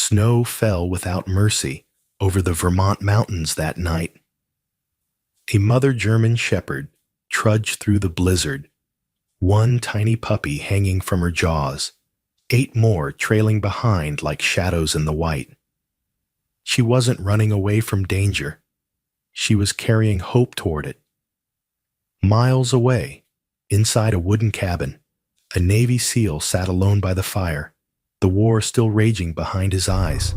Snow fell without mercy over the Vermont mountains that night. A mother German shepherd trudged through the blizzard, one tiny puppy hanging from her jaws, 8 more trailing behind like shadows in the white. She wasn't running away from danger. She was carrying hope toward it. Miles away, inside a wooden cabin, a Navy SEAL sat alone by the fire, the war still raging behind his eyes.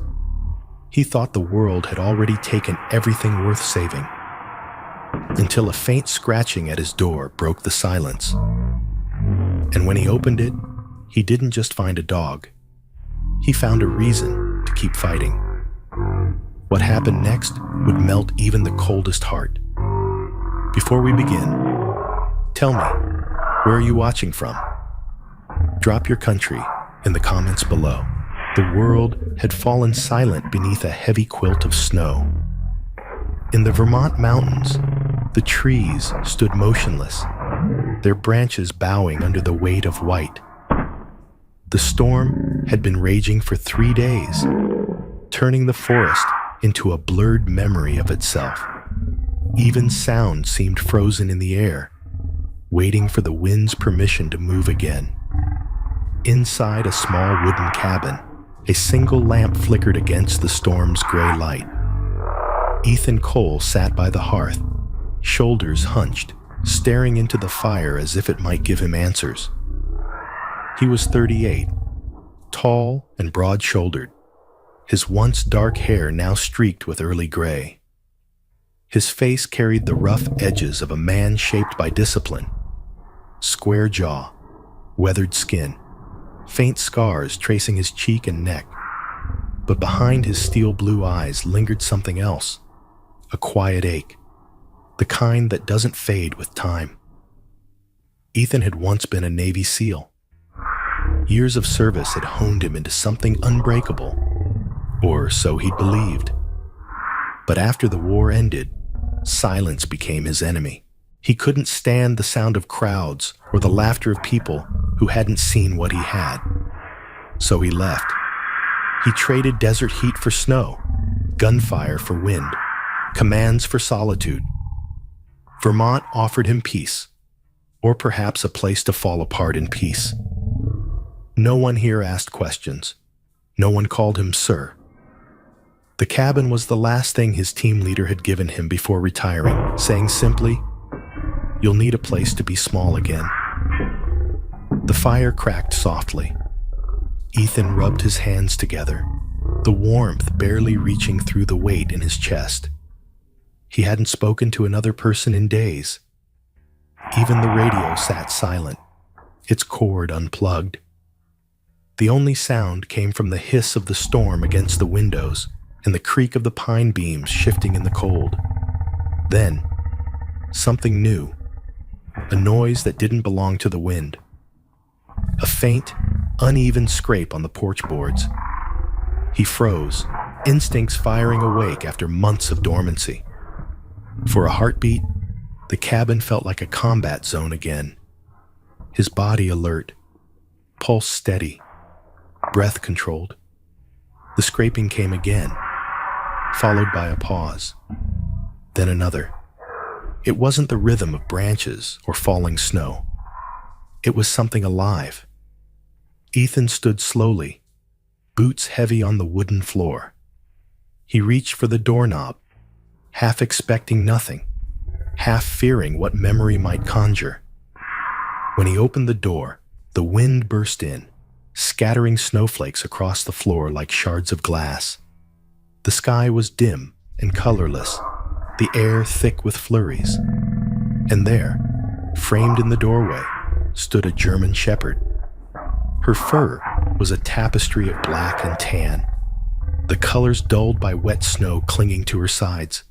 He thought the world had already taken everything worth saving, until a faint scratching at his door broke the silence. And when he opened it, he didn't just find a dog. He found a reason to keep fighting. What happened next would melt even the coldest heart. Before we begin, tell me, where are you watching from? Drop your country in the comments below. The world had fallen silent beneath a heavy quilt of snow. In the Vermont mountains, the trees stood motionless, their branches bowing under the weight of white. The storm had been raging for 3 days, turning the forest into a blurred memory of itself. Even sound seemed frozen in the air, waiting for the wind's permission to move again. Inside a small wooden cabin, a single lamp flickered against the storm's gray light. Ethan Cole sat by the hearth, shoulders hunched, staring into the fire as if it might give him answers. He was 38, tall and broad-shouldered, his once dark hair now streaked with early gray. His face carried the rough edges of a man shaped by discipline. Square jaw, weathered skin, faint scars tracing his cheek and neck. But behind his steel blue eyes lingered something else, a quiet ache, the kind that doesn't fade with time. Ethan had once been a Navy SEAL. Years of service had honed him into something unbreakable, or so he'd believed. But after the war ended, silence became his enemy. He couldn't stand the sound of crowds or the laughter of people who hadn't seen what he had. So he left. He traded desert heat for snow, gunfire for wind, commands for solitude. Vermont offered him peace, or perhaps a place to fall apart in peace. No one here asked questions. No one called him sir. The cabin was the last thing his team leader had given him before retiring, saying simply, "You'll need a place to be small again." The fire cracked softly. Ethan rubbed his hands together, the warmth barely reaching through the weight in his chest. He hadn't spoken to another person in days. Even the radio sat silent, its cord unplugged. The only sound came from the hiss of the storm against the windows and the creak of the pine beams shifting in the cold. Then, something new, a noise that didn't belong to the wind. A faint, uneven scrape on the porch boards. He froze, instincts firing awake after months of dormancy. For a heartbeat, the cabin felt like a combat zone again. His body alert, pulse steady, breath controlled. The scraping came again, followed by a pause, then another. It wasn't the rhythm of branches or falling snow. It was something alive. Ethan stood slowly, boots heavy on the wooden floor. He reached for the doorknob, half expecting nothing, half fearing what memory might conjure. When he opened the door, the wind burst in, scattering snowflakes across the floor like shards of glass. The sky was dim and colorless, the air thick with flurries. And there, framed in the doorway, stood a German shepherd. Her fur was a tapestry of black and tan, the colors dulled by wet snow clinging to her sides.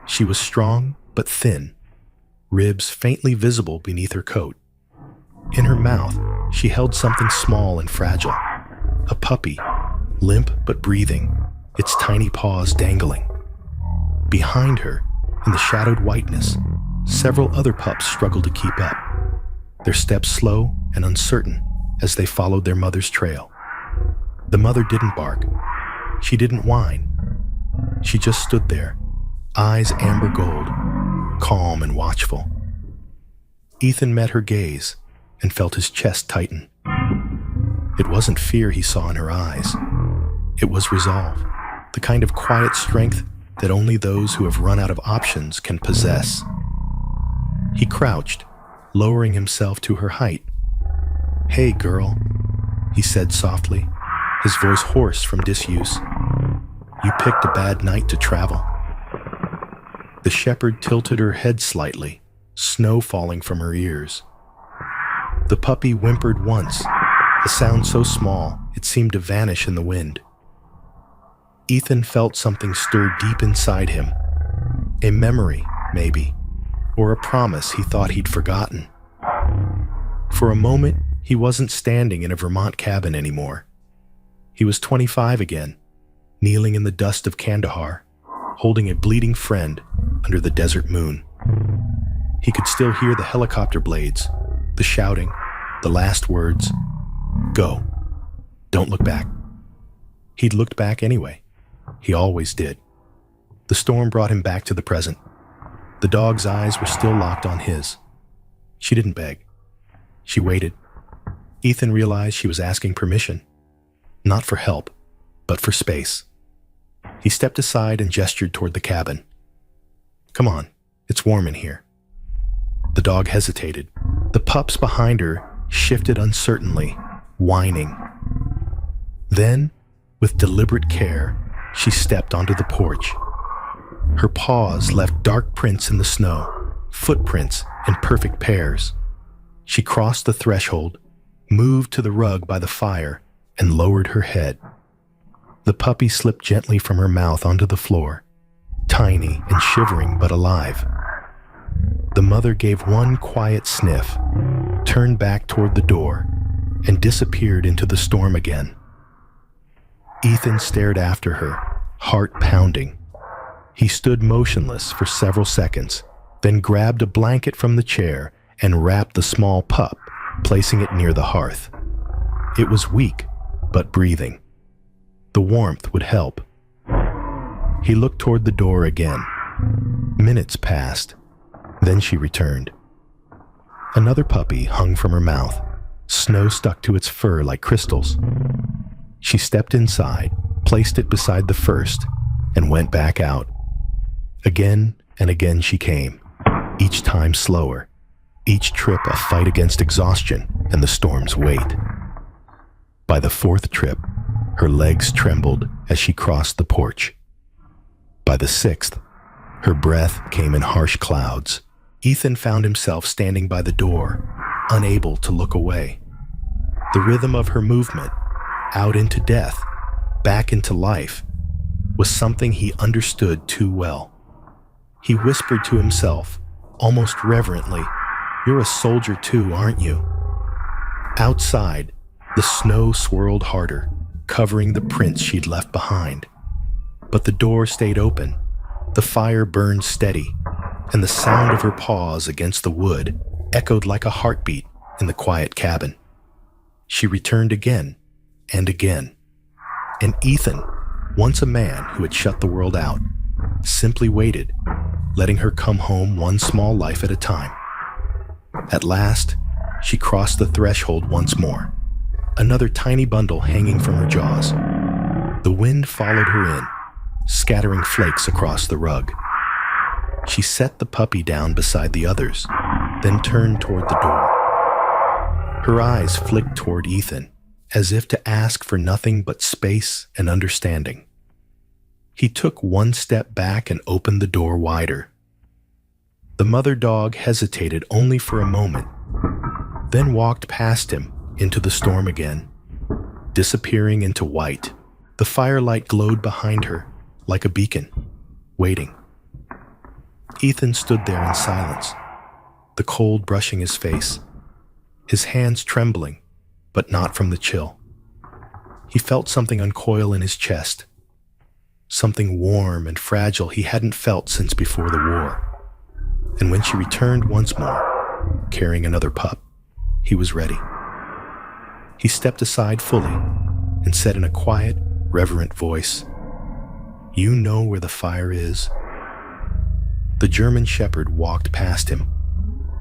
She was strong but thin, ribs faintly visible beneath her coat. In her mouth, she held something small and fragile, a puppy, limp but breathing, its tiny paws dangling. Behind her, in the shadowed whiteness, several other pups struggled to keep up, their steps slow and uncertain as they followed their mother's trail. The mother didn't bark, She didn't whine. She just stood there, eyes amber gold, calm and watchful. Ethan met her gaze and felt his chest tighten. It wasn't fear he saw in her eyes. It was resolve, the kind of quiet strength that only those who have run out of options can possess. He crouched, lowering himself to her height. "Hey, girl," he said softly, his voice hoarse from disuse. "You picked a bad night to travel." The shepherd tilted her head slightly, snow falling from her ears. The puppy whimpered once, a sound so small it seemed to vanish in the wind. Ethan felt something stir deep inside him. A memory, maybe, or a promise he thought he'd forgotten. For a moment, he wasn't standing in a Vermont cabin anymore. He was 25 again, kneeling in the dust of Kandahar, holding a bleeding friend under the desert moon. He could still hear the helicopter blades, the shouting, the last words, "Go. Don't look back." He'd looked back anyway. He always did. The storm brought him back to the present. The dog's eyes were still locked on his. She didn't beg. She waited. Ethan realized she was asking permission. Not for help, but for space. He stepped aside and gestured toward the cabin. "Come on, it's warm in here." The dog hesitated. The pups behind her shifted uncertainly, whining. Then, with deliberate care, she stepped onto the porch. Her paws left dark prints in the snow, footprints in perfect pairs. She crossed the threshold, moved to the rug by the fire, and lowered her head. The puppy slipped gently from her mouth onto the floor, tiny and shivering but alive. The mother gave one quiet sniff, turned back toward the door, and disappeared into the storm again. Ethan stared after her, heart pounding. He stood motionless for several seconds, then grabbed a blanket from the chair and wrapped the small pup, placing it near the hearth. It was weak, but breathing. The warmth would help. He looked toward the door again. Minutes passed. Then she returned. Another puppy hung from her mouth, snow stuck to its fur like crystals. She stepped inside, placed it beside the first, and went back out. Again and again she came, each time slower, each trip a fight against exhaustion and the storm's weight. By the fourth trip, her legs trembled as she crossed the porch. By the sixth, her breath came in harsh clouds. Ethan found himself standing by the door, unable to look away. The rhythm of her movement, out into death, back into life, was something he understood too well. He whispered to himself, almost reverently, "You're a soldier too, aren't you?" Outside, the snow swirled harder, covering the prints she'd left behind. But the door stayed open, the fire burned steady, and the sound of her paws against the wood echoed like a heartbeat in the quiet cabin. She returned again and again. And Ethan, once a man who had shut the world out, simply waited, letting her come home one small life at a time. At last, she crossed the threshold once more, another tiny bundle hanging from her jaws. The wind followed her in, scattering flakes across the rug. She set the puppy down beside the others, then turned toward the door. Her eyes flicked toward Ethan, as if to ask for nothing but space and understanding. He took one step back and opened the door wider. The mother dog hesitated only for a moment, then walked past him into the storm again, disappearing into white. The firelight glowed behind her like a beacon, waiting. Ethan stood there in silence, the cold brushing his face, his hands trembling, but not from the chill. He felt something uncoil in his chest, something warm and fragile he hadn't felt since before the war. And when she returned once more, carrying another pup, he was ready. He stepped aside fully and said in a quiet, reverent voice, You know where the fire is?" The German Shepherd walked past him,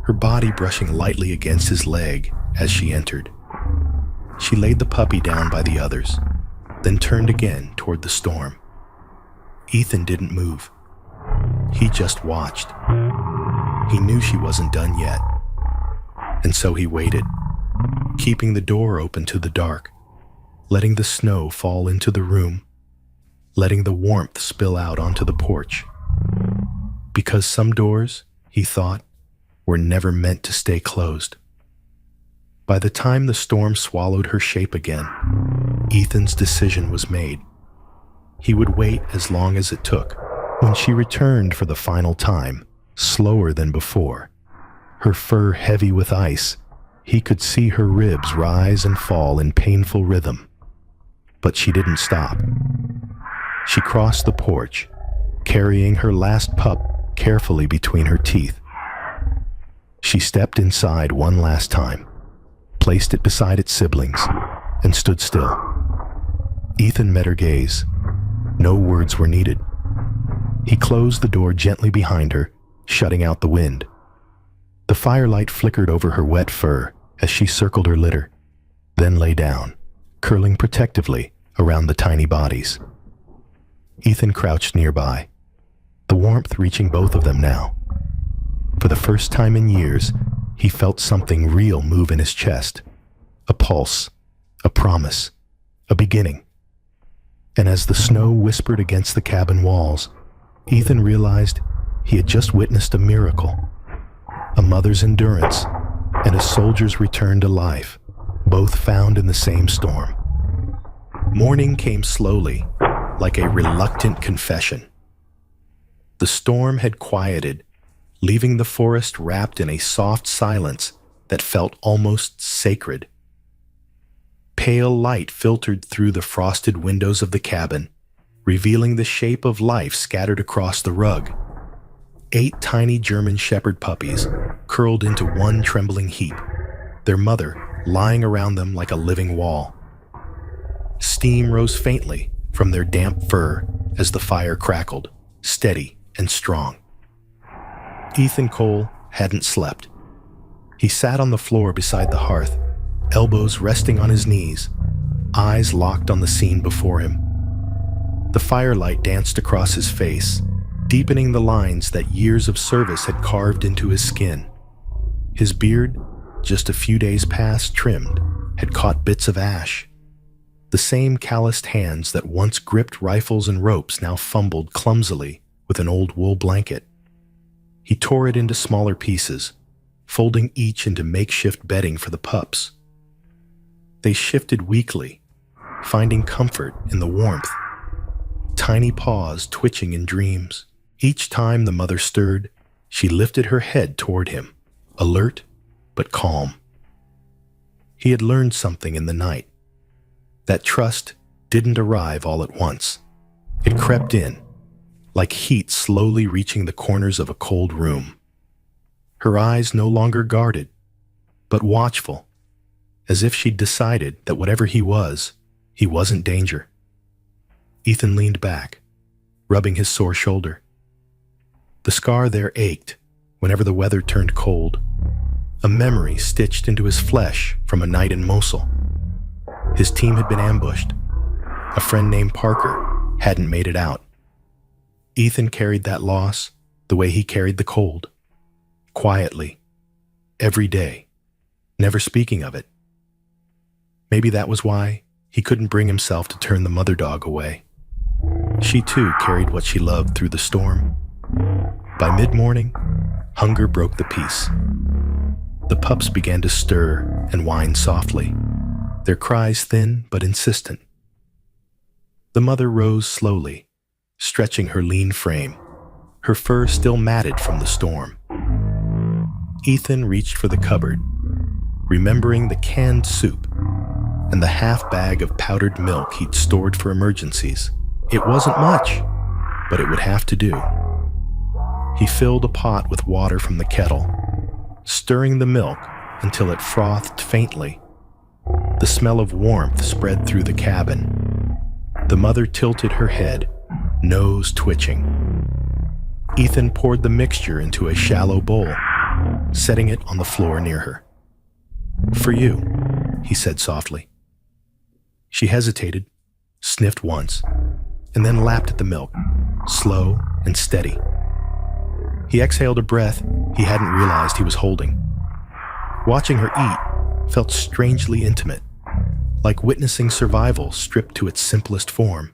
her body brushing lightly against his leg as she entered. She laid the puppy down by the others, then turned again toward the storm. Ethan didn't move. He just watched. He knew she wasn't done yet, and so he waited, keeping the door open to the dark, letting the snow fall into the room, letting the warmth spill out onto the porch. Because some doors, he thought, were never meant to stay closed. By the time the storm swallowed her shape again, Ethan's decision was made. He would wait as long as it took. When she returned for the final time, slower than before, her fur heavy with ice, he could see her ribs rise and fall in painful rhythm. But she didn't stop. She crossed the porch, carrying her last pup carefully between her teeth. She stepped inside one last time, placed it beside its siblings, and stood still. Ethan met her gaze. No words were needed. He closed the door gently behind her, shutting out the wind. The firelight flickered over her wet fur as she circled her litter, then lay down, curling protectively around the tiny bodies. Ethan crouched nearby, the warmth reaching both of them now. For the first time in years, he felt something real move in his chest. A pulse, a promise, a beginning. And as the snow whispered against the cabin walls, Ethan realized he had just witnessed a miracle. A mother's endurance and a soldier's return to life, both found in the same storm. Morning came slowly, like a reluctant confession. The storm had quieted, leaving the forest wrapped in a soft silence that felt almost sacred. Pale light filtered through the frosted windows of the cabin, revealing the shape of life scattered across the rug. 8 tiny German Shepherd puppies curled into one trembling heap, their mother lying around them like a living wall. Steam rose faintly from their damp fur as the fire crackled, steady and strong. Ethan Cole hadn't slept. He sat on the floor beside the hearth, elbows resting on his knees, eyes locked on the scene before him. The firelight danced across his face, deepening the lines that years of service had carved into his skin. His beard, just a few days past trimmed, had caught bits of ash. The same calloused hands that once gripped rifles and ropes now fumbled clumsily with an old wool blanket. He tore it into smaller pieces, folding each into makeshift bedding for the pups. They shifted weakly, finding comfort in the warmth, tiny paws twitching in dreams. Each time the mother stirred, she lifted her head toward him, alert but calm. He had learned something in the night. That trust didn't arrive all at once. It crept in, like heat slowly reaching the corners of a cold room. Her eyes no longer guarded, but watchful, as if she'd decided that whatever he wasn't danger. Ethan leaned back, rubbing his sore shoulder. The scar there ached whenever the weather turned cold, a memory stitched into his flesh from a night in Mosul. His team had been ambushed. A friend named Parker hadn't made it out. Ethan carried that loss the way he carried the cold, quietly, every day, never speaking of it. Maybe that was why he couldn't bring himself to turn the mother dog away. She too carried what she loved through the storm. By mid-morning, hunger broke the peace. The pups began to stir and whine softly, their cries thin but insistent. The mother rose slowly, stretching her lean frame, her fur still matted from the storm. Ethan reached for the cupboard, remembering the canned soup and the half bag of powdered milk he'd stored for emergencies. It wasn't much, but it would have to do. He filled a pot with water from the kettle, stirring the milk until it frothed faintly. The smell of warmth spread through the cabin. The mother tilted her head, nose twitching. Ethan poured the mixture into a shallow bowl, setting it on the floor near her. "For you," he said softly. She hesitated, sniffed once, and then lapped at the milk, slow and steady. He exhaled a breath he hadn't realized he was holding. Watching her eat felt strangely intimate, like witnessing survival stripped to its simplest form.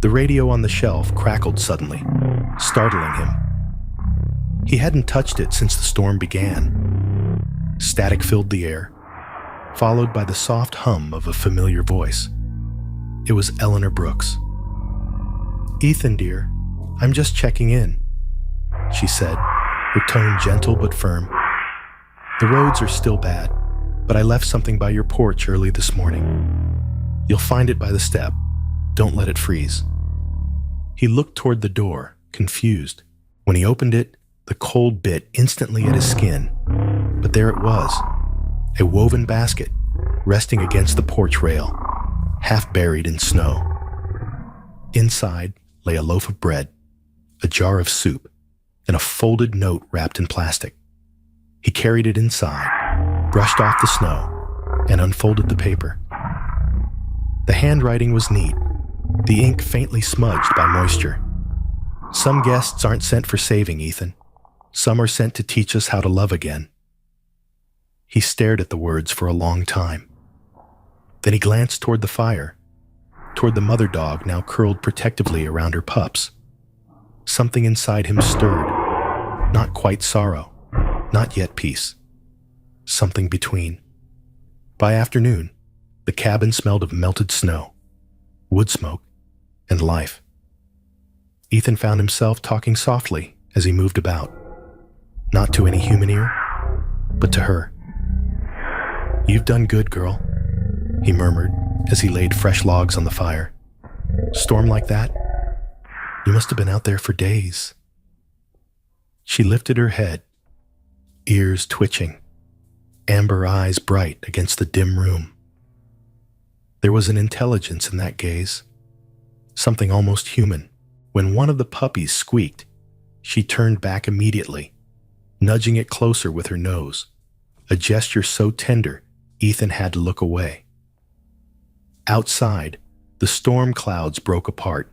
The radio on the shelf crackled suddenly, startling him. He hadn't touched it since the storm began. Static filled the air, followed by the soft hum of a familiar voice. It was Eleanor Brooks. "Ethan, dear, I'm just checking in," she said, her tone gentle but firm. "The roads are still bad, but I left something by your porch early this morning. You'll find it by the step. Don't let it freeze." He looked toward the door, confused. When he opened it, the cold bit instantly at his skin. But there it was, a woven basket resting against the porch rail, half buried in snow. Inside lay a loaf of bread, a jar of soup, and a folded note wrapped in plastic. He carried it inside, brushed off the snow, and unfolded the paper. The handwriting was neat, the ink faintly smudged by moisture. "Some guests aren't sent for saving, Ethan. Some are sent to teach us how to love again." He stared at the words for a long time. Then he glanced toward the fire, toward the mother dog now curled protectively around her pups. Something inside him stirred, not quite sorrow, not yet peace. Something between. By afternoon, the cabin smelled of melted snow, wood smoke, and life. Ethan found himself talking softly as he moved about, not to any human ear, but to her. "You've done good, girl," he murmured as he laid fresh logs on the fire. "Storm like that? You must have been out there for days." She lifted her head, ears twitching, amber eyes bright against the dim room. There was an intelligence in that gaze, something almost human. When one of the puppies squeaked, she turned back immediately, nudging it closer with her nose, a gesture so tender Ethan had to look away. Outside, the storm clouds broke apart,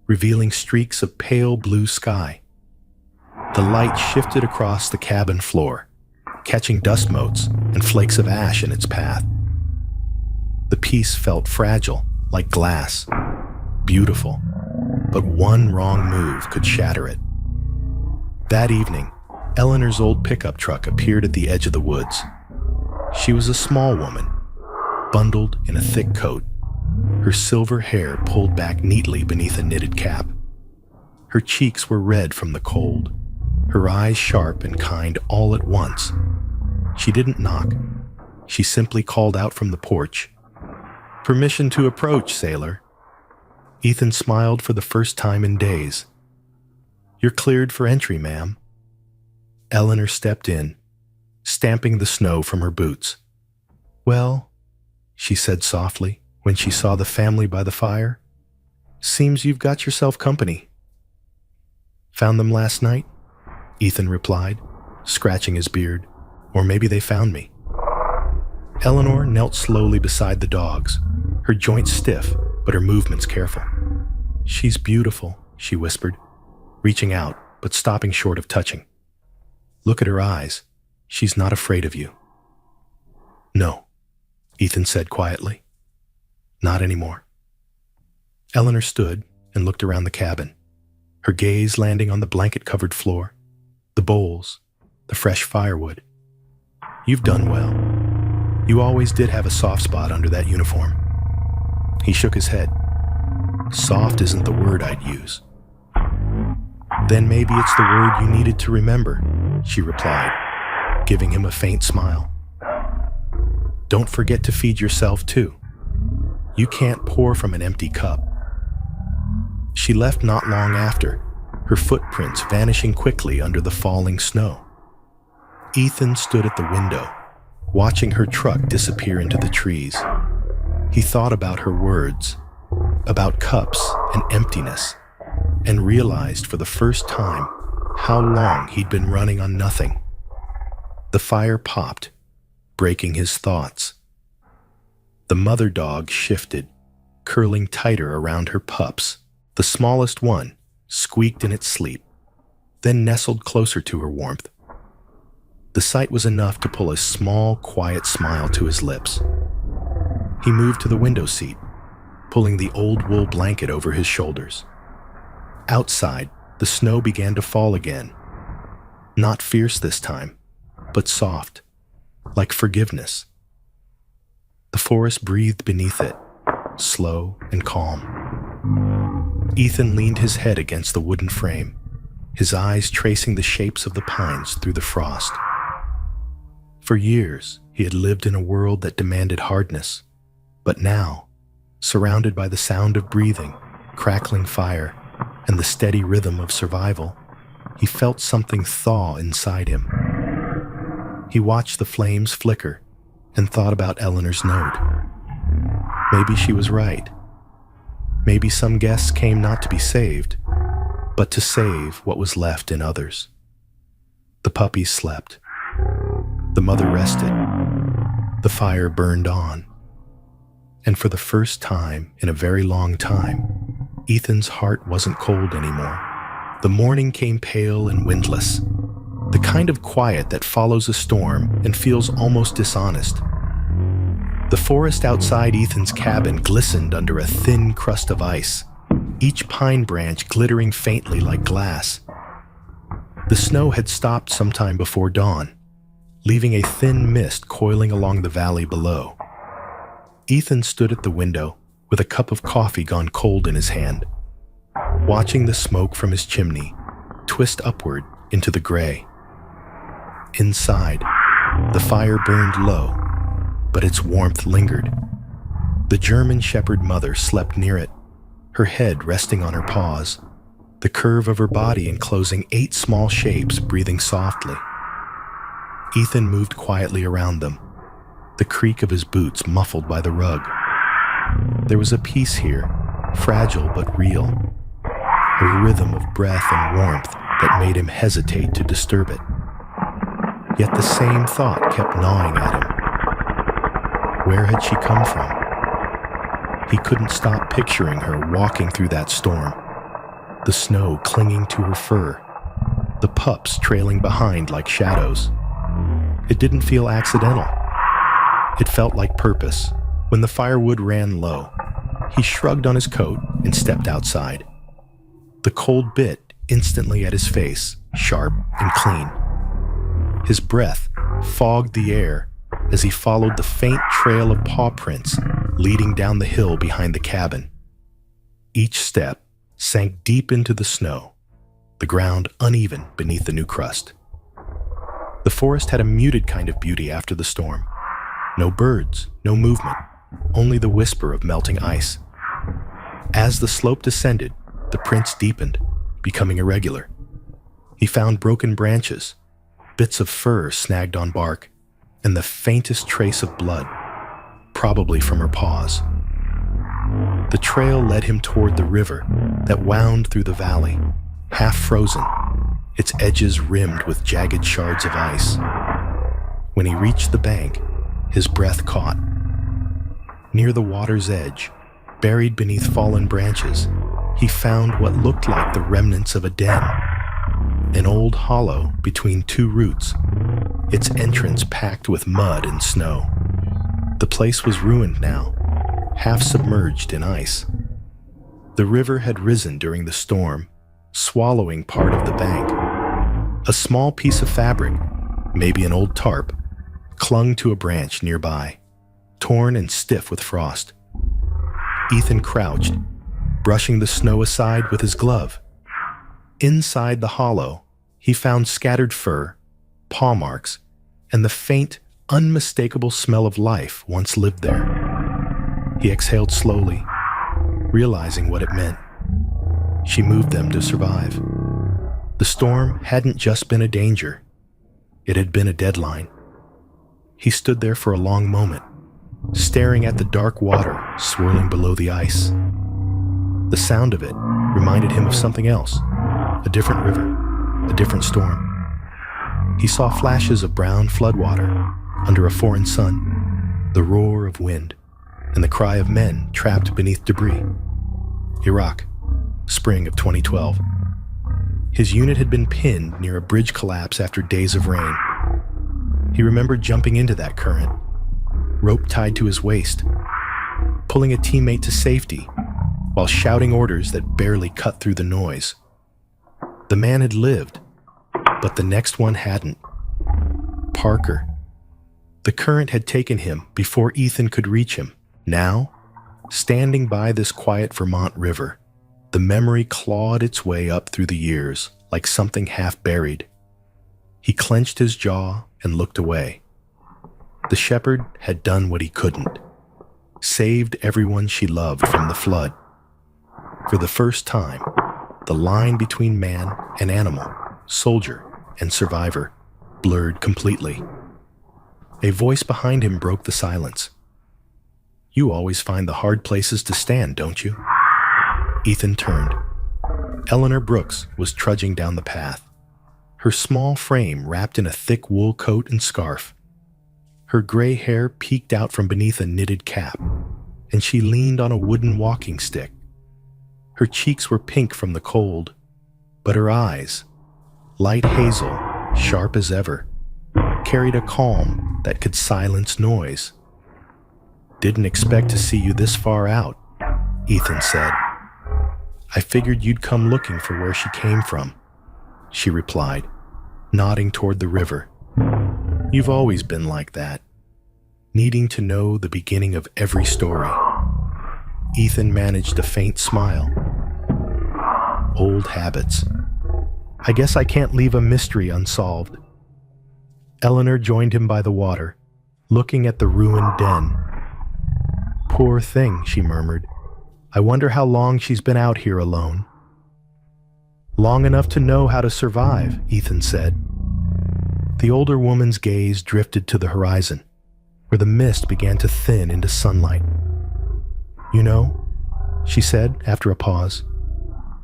revealing streaks of pale blue sky. The light shifted across the cabin floor, catching dust motes and flakes of ash in its path. The piece felt fragile, like glass, beautiful, but one wrong move could shatter it. That evening, Eleanor's old pickup truck appeared at the edge of the woods. She was a small woman, bundled in a thick coat, her silver hair pulled back neatly beneath a knitted cap. Her cheeks were red from the cold, her eyes sharp and kind all at once. She didn't knock. She simply called out from the porch, "Permission to approach, sailor." Ethan smiled for the first time in days. "You're cleared for entry, ma'am." Eleanor stepped in, stamping the snow from her boots. "Well," she said softly when she saw the family by the fire, "seems you've got yourself company." "Found them last night?" Ethan replied, scratching his beard. "Or maybe they found me." Eleanor knelt slowly beside the dogs, her joints stiff, but her movements careful. "She's beautiful," she whispered, reaching out, but stopping short of touching. "Look at her eyes. She's not afraid of you." "No," Ethan said quietly. "Not anymore." Eleanor stood and looked around the cabin, her gaze landing on the blanket-covered floor, the bowls, the fresh firewood. "You've done well. You always did have a soft spot under that uniform." He shook his head. "Soft isn't the word I'd use." "Then maybe it's the word you needed to remember," she replied, giving him a faint smile. "Don't forget to feed yourself too. You can't pour from an empty cup." She left not long after, her footprints vanishing quickly under the falling snow. Ethan stood at the window, watching her truck disappear into the trees. He thought about her words, about cups and emptiness, and realized for the first time how long he'd been running on nothing. The fire popped, breaking his thoughts. The mother dog shifted, curling tighter around her pups. The smallest one squeaked in its sleep, then nestled closer to her warmth. The sight was enough to pull a small, quiet smile to his lips. He moved to the window seat, pulling the old wool blanket over his shoulders. Outside, the snow began to fall again. Not fierce this time, but soft, like forgiveness. The forest breathed beneath it, slow and calm. Ethan leaned his head against the wooden frame, his eyes tracing the shapes of the pines through the frost. For years, he had lived in a world that demanded hardness, but now, surrounded by the sound of breathing, crackling fire, and the steady rhythm of survival, he felt something thaw inside him. He watched the flames flicker and thought about Eleanor's note. Maybe she was right. Maybe some guests came not to be saved, but to save what was left in others. The puppies slept. The mother rested. The fire burned on. And for the first time in a very long time, Ethan's heart wasn't cold anymore. The morning came pale and windless, the kind of quiet that follows a storm and feels almost dishonest. The forest outside Ethan's cabin glistened under a thin crust of ice, each pine branch glittering faintly like glass. The snow had stopped sometime before dawn, leaving a thin mist coiling along the valley below. Ethan stood at the window with a cup of coffee gone cold in his hand, watching the smoke from his chimney twist upward into the gray. Inside, the fire burned low, but its warmth lingered. The German Shepherd mother slept near it, her head resting on her paws, the curve of her body enclosing 8 small shapes breathing softly. Ethan moved quietly around them, the creak of his boots muffled by the rug. There was a peace here, fragile but real, a rhythm of breath and warmth that made him hesitate to disturb it. Yet the same thought kept gnawing at him. Where had she come from? He couldn't stop picturing her walking through that storm, the snow clinging to her fur, the pups trailing behind like shadows. It didn't feel accidental. It felt like purpose. When the firewood ran low, he shrugged on his coat and stepped outside. The cold bit instantly at his face, sharp and clean. His breath fogged the air as he followed the faint trail of paw prints leading down the hill behind the cabin. Each step sank deep into the snow, the ground uneven beneath the new crust. The forest had a muted kind of beauty after the storm. No birds, no movement, only the whisper of melting ice. As the slope descended, the prints deepened, becoming irregular. He found broken branches, bits of fur snagged on bark, and the faintest trace of blood, probably from her paws. The trail led him toward the river that wound through the valley, half frozen, its edges rimmed with jagged shards of ice. When he reached the bank, his breath caught. Near the water's edge, buried beneath fallen branches, he found what looked like the remnants of a den. An old hollow between 2 roots, its entrance packed with mud and snow. The place was ruined now, half submerged in ice. The river had risen during the storm, swallowing part of the bank. A small piece of fabric, maybe an old tarp, clung to a branch nearby, torn and stiff with frost. Ethan crouched, brushing the snow aside with his glove. Inside the hollow, he found scattered fur, paw marks, and the faint, unmistakable smell of life once lived there. He exhaled slowly, realizing what it meant. She moved them to survive. The storm hadn't just been a danger. It had been a deadline. He stood there for a long moment, staring at the dark water swirling below the ice. The sound of it reminded him of something else, a different river, a different storm. He saw flashes of brown floodwater under a foreign sun, the roar of wind, and the cry of men trapped beneath debris. Iraq, spring of 2012. His unit had been pinned near a bridge collapse after days of rain. He remembered jumping into that current, rope tied to his waist, pulling a teammate to safety while shouting orders that barely cut through the noise. The man had lived, but the next one hadn't. Parker. The current had taken him before Ethan could reach him. Now, standing by this quiet Vermont river, the memory clawed its way up through the years like something half buried. He clenched his jaw and looked away. The shepherd had done what he couldn't, saved everyone she loved from the flood. For the first time, the line between man and animal, soldier and survivor, blurred completely. A voice behind him broke the silence. "You always find the hard places to stand, don't you?" Ethan turned. Eleanor Brooks was trudging down the path, her small frame wrapped in a thick wool coat and scarf. Her gray hair peeked out from beneath a knitted cap, and she leaned on a wooden walking stick. Her cheeks were pink from the cold, but her eyes, light hazel, sharp as ever, carried a calm that could silence noise. "Didn't expect to see you this far out," Ethan said. "I figured you'd come looking for where she came from," she replied, nodding toward the river. "You've always been like that, needing to know the beginning of every story." Ethan managed a faint smile. Old habits. "I guess I can't leave a mystery unsolved." Eleanor joined him by the water, looking at the ruined den. "Poor thing," she murmured. "I wonder how long she's been out here alone." "Long enough to know how to survive," Ethan said. The older woman's gaze drifted to the horizon, where the mist began to thin into sunlight. "You know," she said after a pause,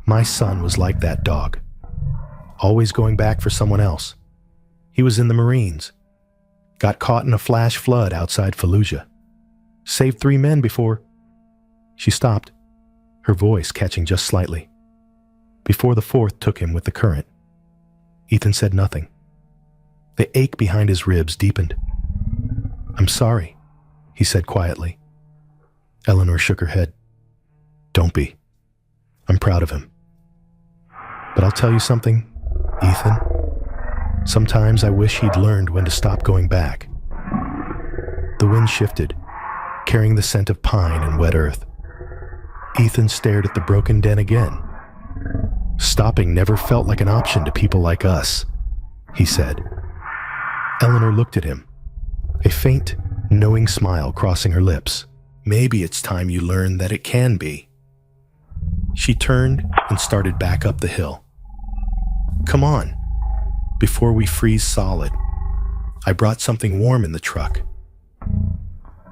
"my son was like that dog, always going back for someone else. He was in the Marines, got caught in a flash flood outside Fallujah, saved 3 men before—" She stopped, her voice catching just slightly. "Before the 4th took him with the current." Ethan said nothing. The ache behind his ribs deepened. "I'm sorry," he said quietly. Eleanor shook her head. "Don't be. I'm proud of him. But I'll tell you something, Ethan. Sometimes I wish he'd learned when to stop going back." The wind shifted, carrying the scent of pine and wet earth. Ethan stared at the broken den again. "Stopping never felt like an option to people like us," he said. Eleanor looked at him, a faint, knowing smile crossing her lips. "Maybe it's time you learned that it can be." She turned and started back up the hill. "Come on, before we freeze solid. I brought something warm in the truck."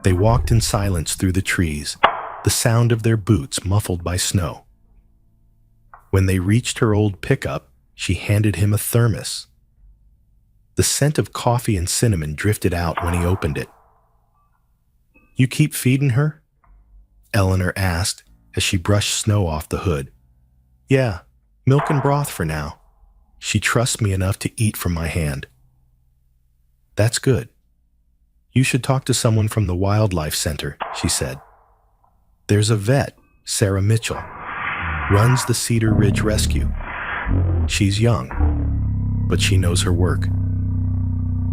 They walked in silence through the trees, the sound of their boots muffled by snow. When they reached her old pickup, she handed him a thermos. The scent of coffee and cinnamon drifted out when he opened it. "You keep feeding her?" Eleanor asked as she brushed snow off the hood. "Yeah, milk and broth for now. She trusts me enough to eat from my hand." "That's good. You should talk to someone from the Wildlife Center," she said. "There's a vet, Sarah Mitchell, runs the Cedar Ridge Rescue. She's young, but she knows her work.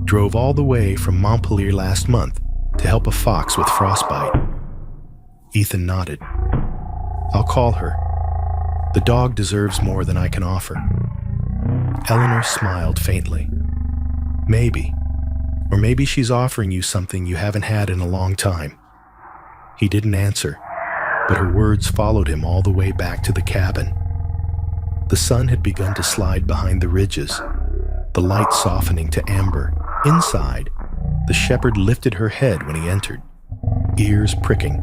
Drove all the way from Montpelier last month to help a fox with frostbite." Ethan nodded. "I'll call her. The dog deserves more than I can offer." Eleanor smiled faintly. "Maybe. Or maybe she's offering you something you haven't had in a long time." He didn't answer, but her words followed him all the way back to the cabin. The sun had begun to slide behind the ridges, the light softening to amber. Inside, the shepherd lifted her head when he entered, ears pricking,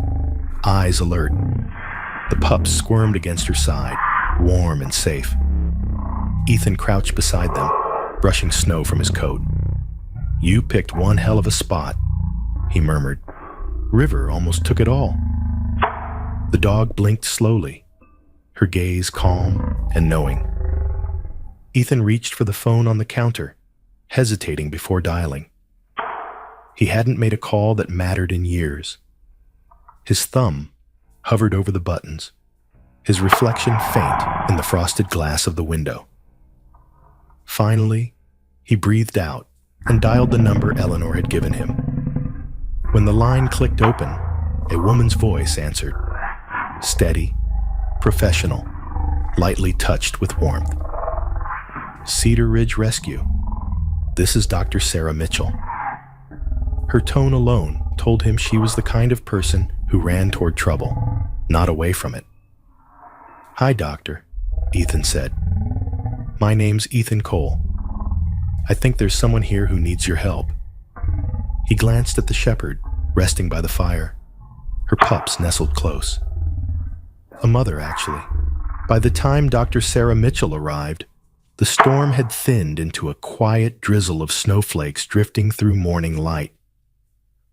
eyes alert. The pups squirmed against her side, warm and safe. Ethan crouched beside them, brushing snow from his coat. "You picked one hell of a spot," he murmured. "River almost took it all." The dog blinked slowly, her gaze calm and knowing. Ethan reached for the phone on the counter, hesitating before dialing. He hadn't made a call that mattered in years. His thumb hovered over the buttons, his reflection faint in the frosted glass of the window. Finally, he breathed out and dialed the number Eleanor had given him. When the line clicked open, a woman's voice answered, steady, professional, lightly touched with warmth. "Cedar Ridge Rescue. This is Dr. Sarah Mitchell." Her tone alone told him she was the kind of person who ran toward trouble, not away from it. "Hi, Doctor," Ethan said. "My name's Ethan Cole. I think there's someone here who needs your help." He glanced at the shepherd, resting by the fire. Her pups nestled close. A mother, actually. By the time Dr. Sarah Mitchell arrived, the storm had thinned into a quiet drizzle of snowflakes drifting through morning light.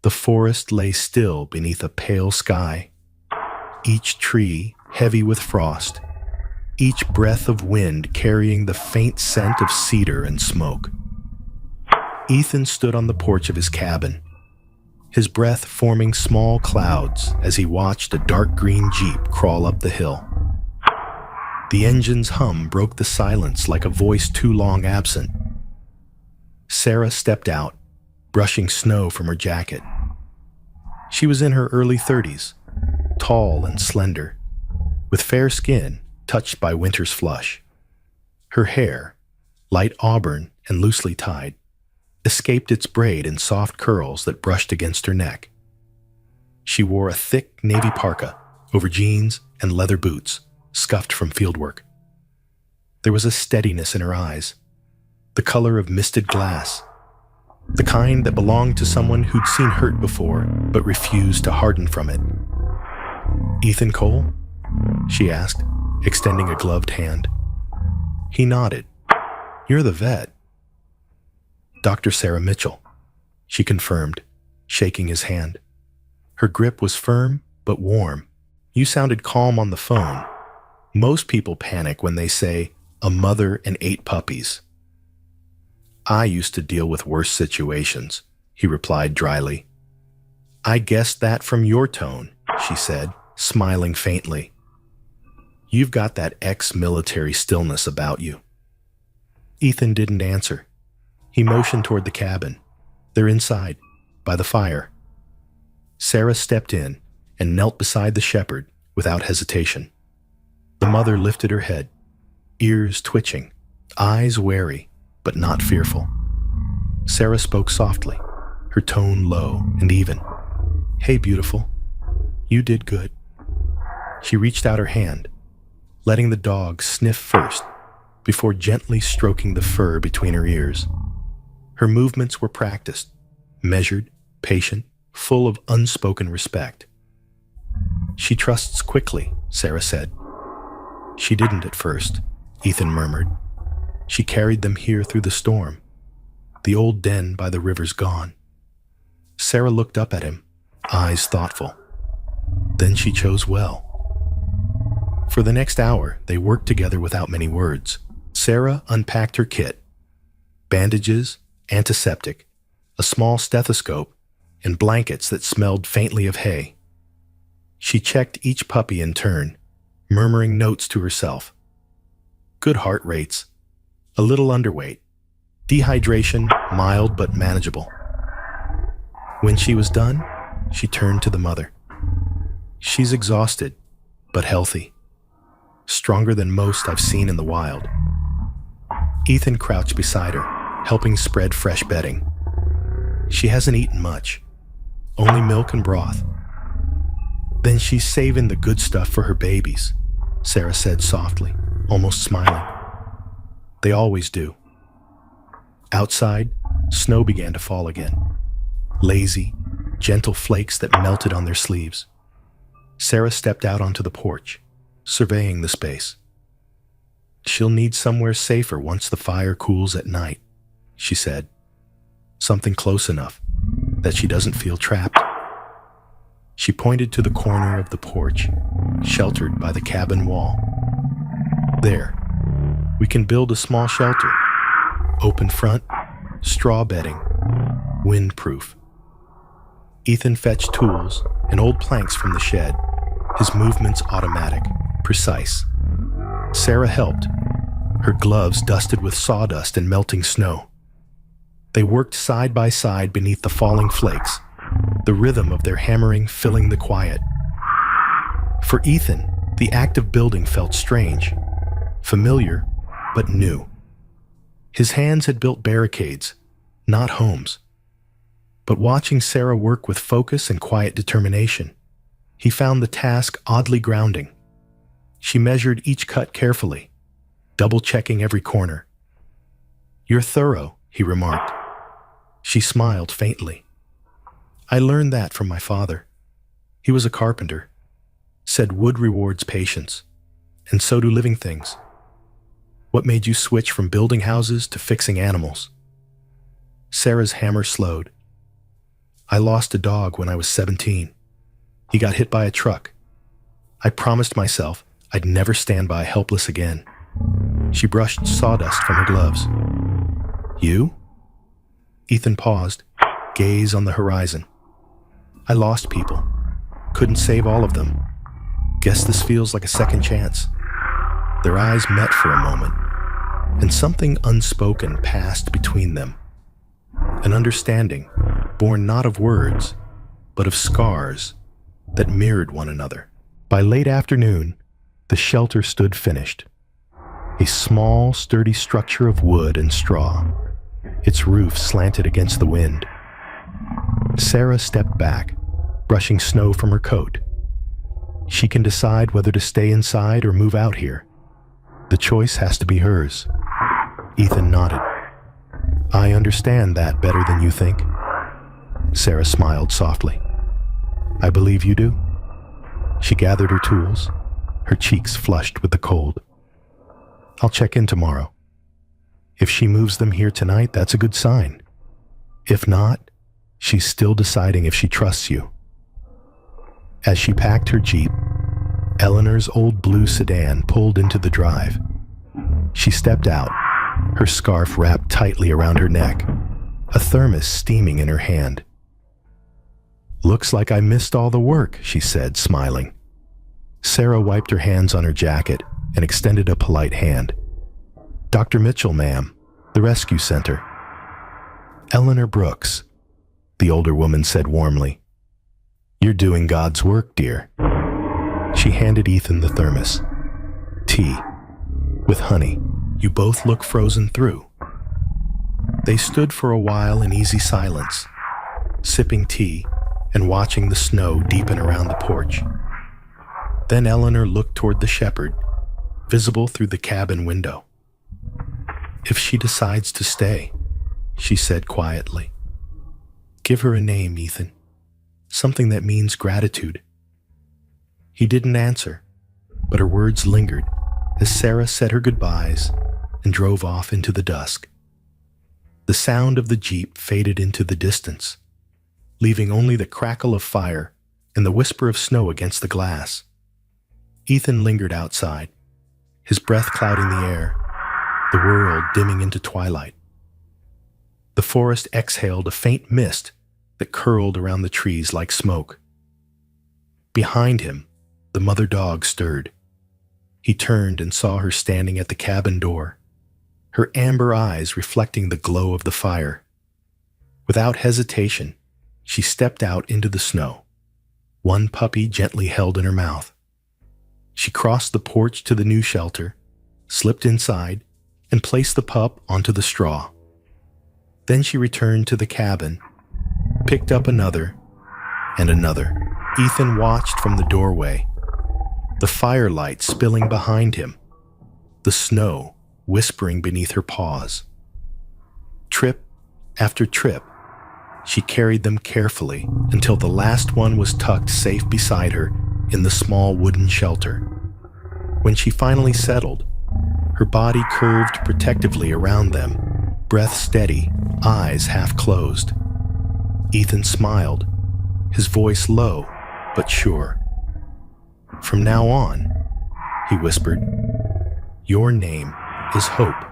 The forest lay still beneath a pale sky, each tree heavy with frost, each breath of wind carrying the faint scent of cedar and smoke. Ethan stood on the porch of his cabin, his breath forming small clouds as he watched a dark green Jeep crawl up the hill. The engine's hum broke the silence like a voice too long absent. Sarah stepped out, brushing snow from her jacket. She was in her early 30s, tall and slender, with fair skin touched by winter's flush. Her hair, light auburn and loosely tied, escaped its braid in soft curls that brushed against her neck. She wore a thick navy parka over jeans and leather boots, scuffed from fieldwork. There was a steadiness in her eyes, the color of misted glass, the kind that belonged to someone who'd seen hurt before but refused to harden from it. "Ethan Cole?" she asked, extending a gloved hand. He nodded. "You're the vet." "Dr. Sarah Mitchell," she confirmed, shaking his hand. Her grip was firm but warm. "You sounded calm on the phone. Most people panic when they say, 'a mother and 8 puppies.'" "I used to deal with worse situations," he replied dryly. "I guessed that from your tone," she said, smiling faintly. "You've got that ex-military stillness about you." Ethan didn't answer. He motioned toward the cabin. They're inside, by the fire. Sarah stepped in and knelt beside the shepherd without hesitation. The mother lifted her head, ears twitching, eyes wary, but not fearful. Sarah spoke softly, her tone low and even. "Hey, beautiful. You did good." She reached out her hand, letting the dog sniff first, before gently stroking the fur between her ears. Her movements were practiced, measured, patient, full of unspoken respect. "She trusts quickly," Sarah said. "She didn't at first," Ethan murmured. "She carried them here through the storm. The old den by the river's gone." Sarah looked up at him, eyes thoughtful. Then she chose well. For the next hour, they worked together without many words. Sarah unpacked her kit: bandages, antiseptic, a small stethoscope, and blankets that smelled faintly of hay. She checked each puppy in turn, murmuring notes to herself. Good heart rates, a little underweight, dehydration mild but manageable. When she was done, she turned to the mother. "She's exhausted, but healthy. Stronger than most I've seen in the wild." Ethan crouched beside her, helping spread fresh bedding. "She hasn't eaten much, only milk and broth." "Then she's saving the good stuff for her babies," Sarah said softly, almost smiling. "They always do." Outside, snow began to fall again. Lazy, gentle flakes that melted on their sleeves. Sarah stepped out onto the porch, surveying the space. "She'll need somewhere safer once the fire cools at night," she said. "Something close enough that she doesn't feel trapped." She pointed to the corner of the porch, sheltered by the cabin wall. "There, we can build a small shelter. Open front, straw bedding, windproof." Ethan fetched tools and old planks from the shed, his movements automatic, precise. Sarah helped, her gloves dusted with sawdust and melting snow. They worked side by side beneath the falling flakes, the rhythm of their hammering filling the quiet. For Ethan, the act of building felt strange, familiar, but new. His hands had built barricades, not homes. But watching Sarah work with focus and quiet determination, he found the task oddly grounding. She measured each cut carefully, double-checking every corner. "You're thorough," he remarked. She smiled faintly. "I learned that from my father. He was a carpenter. Said wood rewards patience, and so do living things. What made you switch from building houses to fixing animals?" Sarah's hammer slowed. "I lost a dog when I was 17. He got hit by a truck. I promised myself I'd never stand by helpless again." She brushed sawdust from her gloves. "You?" Ethan paused, gaze on the horizon. "I lost people. Couldn't save all of them. Guess this feels like a second chance." Their eyes met for a moment, and something unspoken passed between them. An understanding, born not of words, but of scars that mirrored one another. By late afternoon, the shelter stood finished. A small, sturdy structure of wood and straw, its roof slanted against the wind. Sarah stepped back, brushing snow from her coat. She can decide whether to stay inside or move out here. The choice has to be hers. Ethan nodded. "I understand that better than you think." Sarah smiled softly. "I believe you do." She gathered her tools, her cheeks flushed with the cold. "I'll check in tomorrow. If she moves them here tonight, that's a good sign. If not, she's still deciding if she trusts you." As she packed her Jeep, Eleanor's old blue sedan pulled into the drive. She stepped out, her scarf wrapped tightly around her neck, a thermos steaming in her hand. "Looks like I missed all the work," she said, smiling. Sarah wiped her hands on her jacket and extended a polite hand. "Dr. Mitchell, ma'am, the rescue center." "Eleanor Brooks," the older woman said warmly. "You're doing God's work, dear." She handed Ethan the thermos. "Tea, with honey. You both look frozen through." They stood for a while in easy silence, sipping tea and watching the snow deepen around the porch. Then Eleanor looked toward the shepherd, visible through the cabin window. "If she decides to stay," she said quietly, "give her a name, Ethan. Something that means gratitude." He didn't answer, but her words lingered as Sarah said her goodbyes and drove off into the dusk. The sound of the Jeep faded into the distance, leaving only the crackle of fire and the whisper of snow against the glass. Ethan lingered outside, his breath clouding the air, the world dimming into twilight. The forest exhaled a faint mist that curled around the trees like smoke. Behind him, the mother dog stirred. He turned and saw her standing at the cabin door, her amber eyes reflecting the glow of the fire. Without hesitation, she stepped out into the snow, one puppy gently held in her mouth. She crossed the porch to the new shelter, slipped inside, and placed the pup onto the straw. Then she returned to the cabin, picked up another, and another. Ethan watched from the doorway, the firelight spilling behind him, the snow whispering beneath her paws. Trip after trip, she carried them carefully until the last one was tucked safe beside her in the small wooden shelter. When she finally settled, her body curved protectively around them, breath steady, eyes half closed. Ethan smiled, his voice low but sure. "From now on," he whispered, "your name is Hope."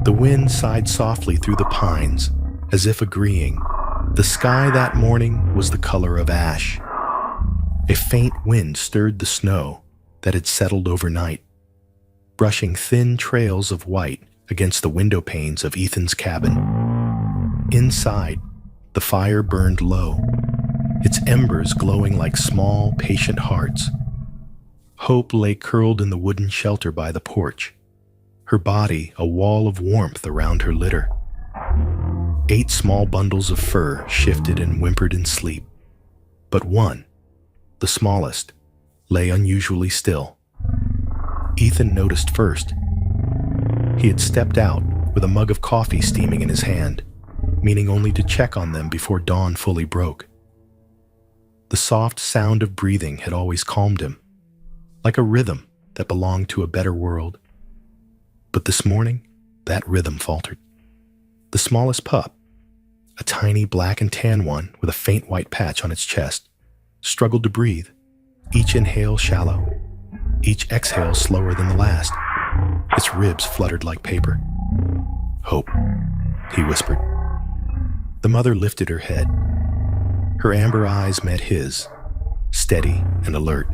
The wind sighed softly through the pines, as if agreeing. The sky that morning was the color of ash. A faint wind stirred the snow that had settled overnight, brushing thin trails of white against the window panes of Ethan's cabin. Inside, the fire burned low, its embers glowing like small, patient hearts. Hope lay curled in the wooden shelter by the porch, her body a wall of warmth around her litter. 8 small bundles of fur shifted and whimpered in sleep, but one, the smallest, lay unusually still. Ethan noticed first. He had stepped out with a mug of coffee steaming in his hand, meaning only to check on them before dawn fully broke. The soft sound of breathing had always calmed him, like a rhythm that belonged to a better world. But this morning, that rhythm faltered. The smallest pup, a tiny black and tan one with a faint white patch on its chest, struggled to breathe, each inhale shallow, each exhale slower than the last. Its ribs fluttered like paper. "Hope," he whispered. The mother lifted her head. Her amber eyes met his, steady and alert.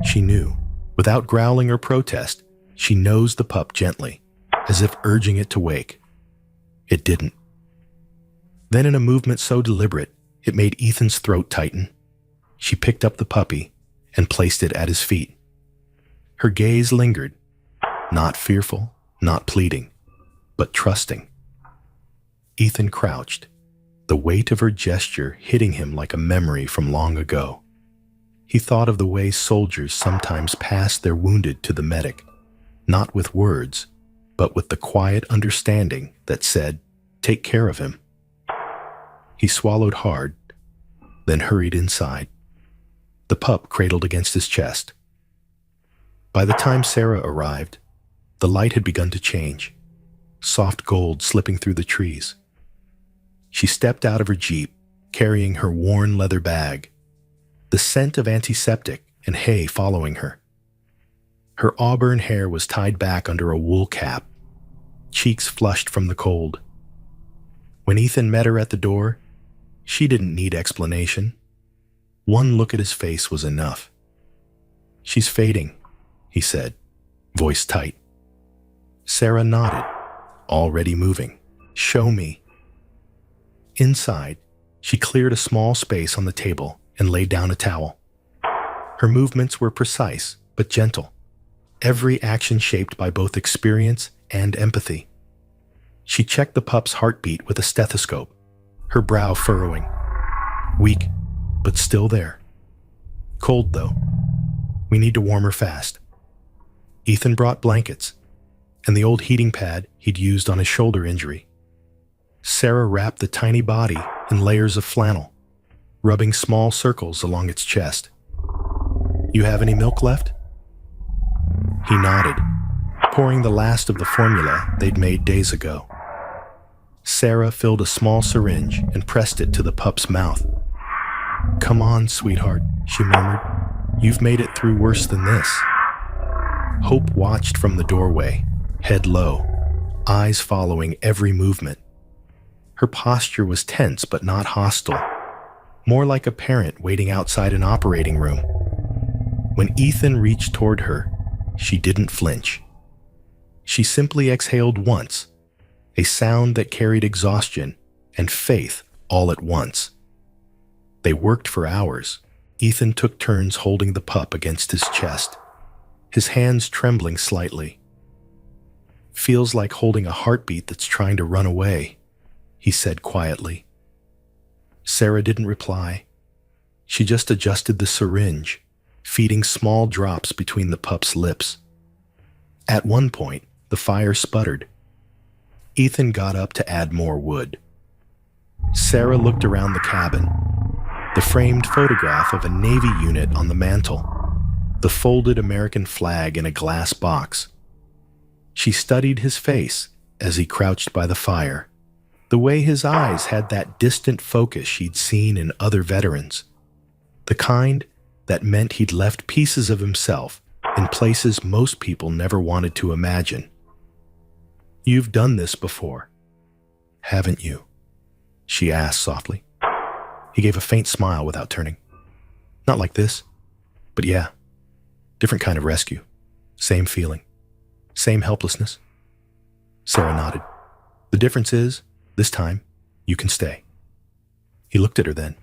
She knew, without growling or protest, she nosed the pup gently, as if urging it to wake. It didn't. Then in a movement so deliberate, it made Ethan's throat tighten. She picked up the puppy and placed it at his feet. Her gaze lingered, not fearful, not pleading, but trusting. Ethan crouched, the weight of her gesture hitting him like a memory from long ago. He thought of the way soldiers sometimes passed their wounded to the medic, not with words, but with the quiet understanding that said, "Take care of him." He swallowed hard, then hurried inside, the pup cradled against his chest. By the time Sarah arrived, the light had begun to change, soft gold slipping through the trees. She stepped out of her Jeep, carrying her worn leather bag, the scent of antiseptic and hay following her. Her auburn hair was tied back under a wool cap, cheeks flushed from the cold. When Ethan met her at the door, she didn't need explanation. One look at his face was enough. "She's fading," he said, voice tight. Sarah nodded, already moving. "Show me." Inside, she cleared a small space on the table and laid down a towel. Her movements were precise but gentle, every action shaped by both experience and empathy. She checked the pup's heartbeat with a stethoscope, her brow furrowing. Weak, but still there. Cold, though. We need to warm her fast. Ethan brought blankets and the old heating pad he'd used on his shoulder injury. Sarah wrapped the tiny body in layers of flannel, rubbing small circles along its chest. "You have any milk left?" He nodded, pouring the last of the formula they'd made days ago. Sarah filled a small syringe and pressed it to the pup's mouth. "Come on, sweetheart," she murmured. "You've made it through worse than this." Hope watched from the doorway, head low, eyes following every movement. Her posture was tense but not hostile, more like a parent waiting outside an operating room. When Ethan reached toward her, she didn't flinch. She simply exhaled once, a sound that carried exhaustion and faith all at once. They worked for hours. Ethan took turns holding the pup against his chest, his hands trembling slightly. "Feels like holding a heartbeat that's trying to run away," he said quietly. Sarah didn't reply. She just adjusted the syringe, feeding small drops between the pup's lips. At one point, the fire sputtered. Ethan got up to add more wood. Sarah looked around the cabin, the framed photograph of a Navy unit on the mantel, the folded American flag in a glass box. She studied his face as he crouched by the fire, the way his eyes had that distant focus she'd seen in other veterans, the kind that meant he'd left pieces of himself in places most people never wanted to imagine. "You've done this before, haven't you?" she asked softly. He gave a faint smile without turning. "Not like this, but yeah, different kind of rescue. Same feeling, same helplessness." Sarah nodded. "The difference is, this time, you can stay." He looked at her then,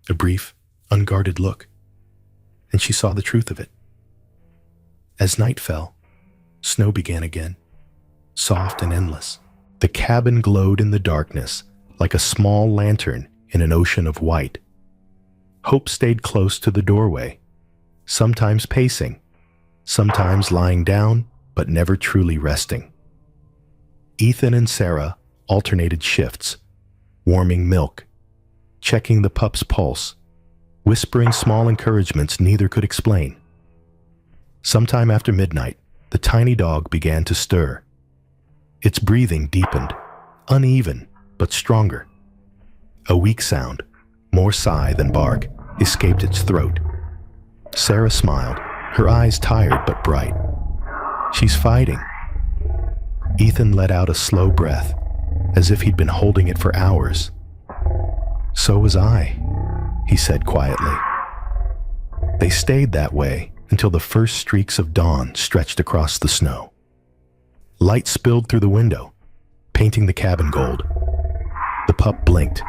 a brief, unguarded look, and she saw the truth of it. As night fell, snow began again, soft and endless. The cabin glowed in the darkness like a small lantern in an ocean of white. Hope stayed close to the doorway, sometimes pacing, sometimes lying down, but never truly resting. Ethan and Sarah alternated shifts, warming milk, checking the pup's pulse, whispering small encouragements neither could explain. Sometime after midnight, the tiny dog began to stir. Its breathing deepened, uneven but stronger. A weak sound, more sigh than bark, escaped its throat. Sarah smiled, her eyes tired but bright. "She's fighting." Ethan let out a slow breath, as if he'd been holding it for hours. "So was I," he said quietly. They stayed that way until the first streaks of dawn stretched across the snow. Light spilled through the window, painting the cabin gold. The pup blinked,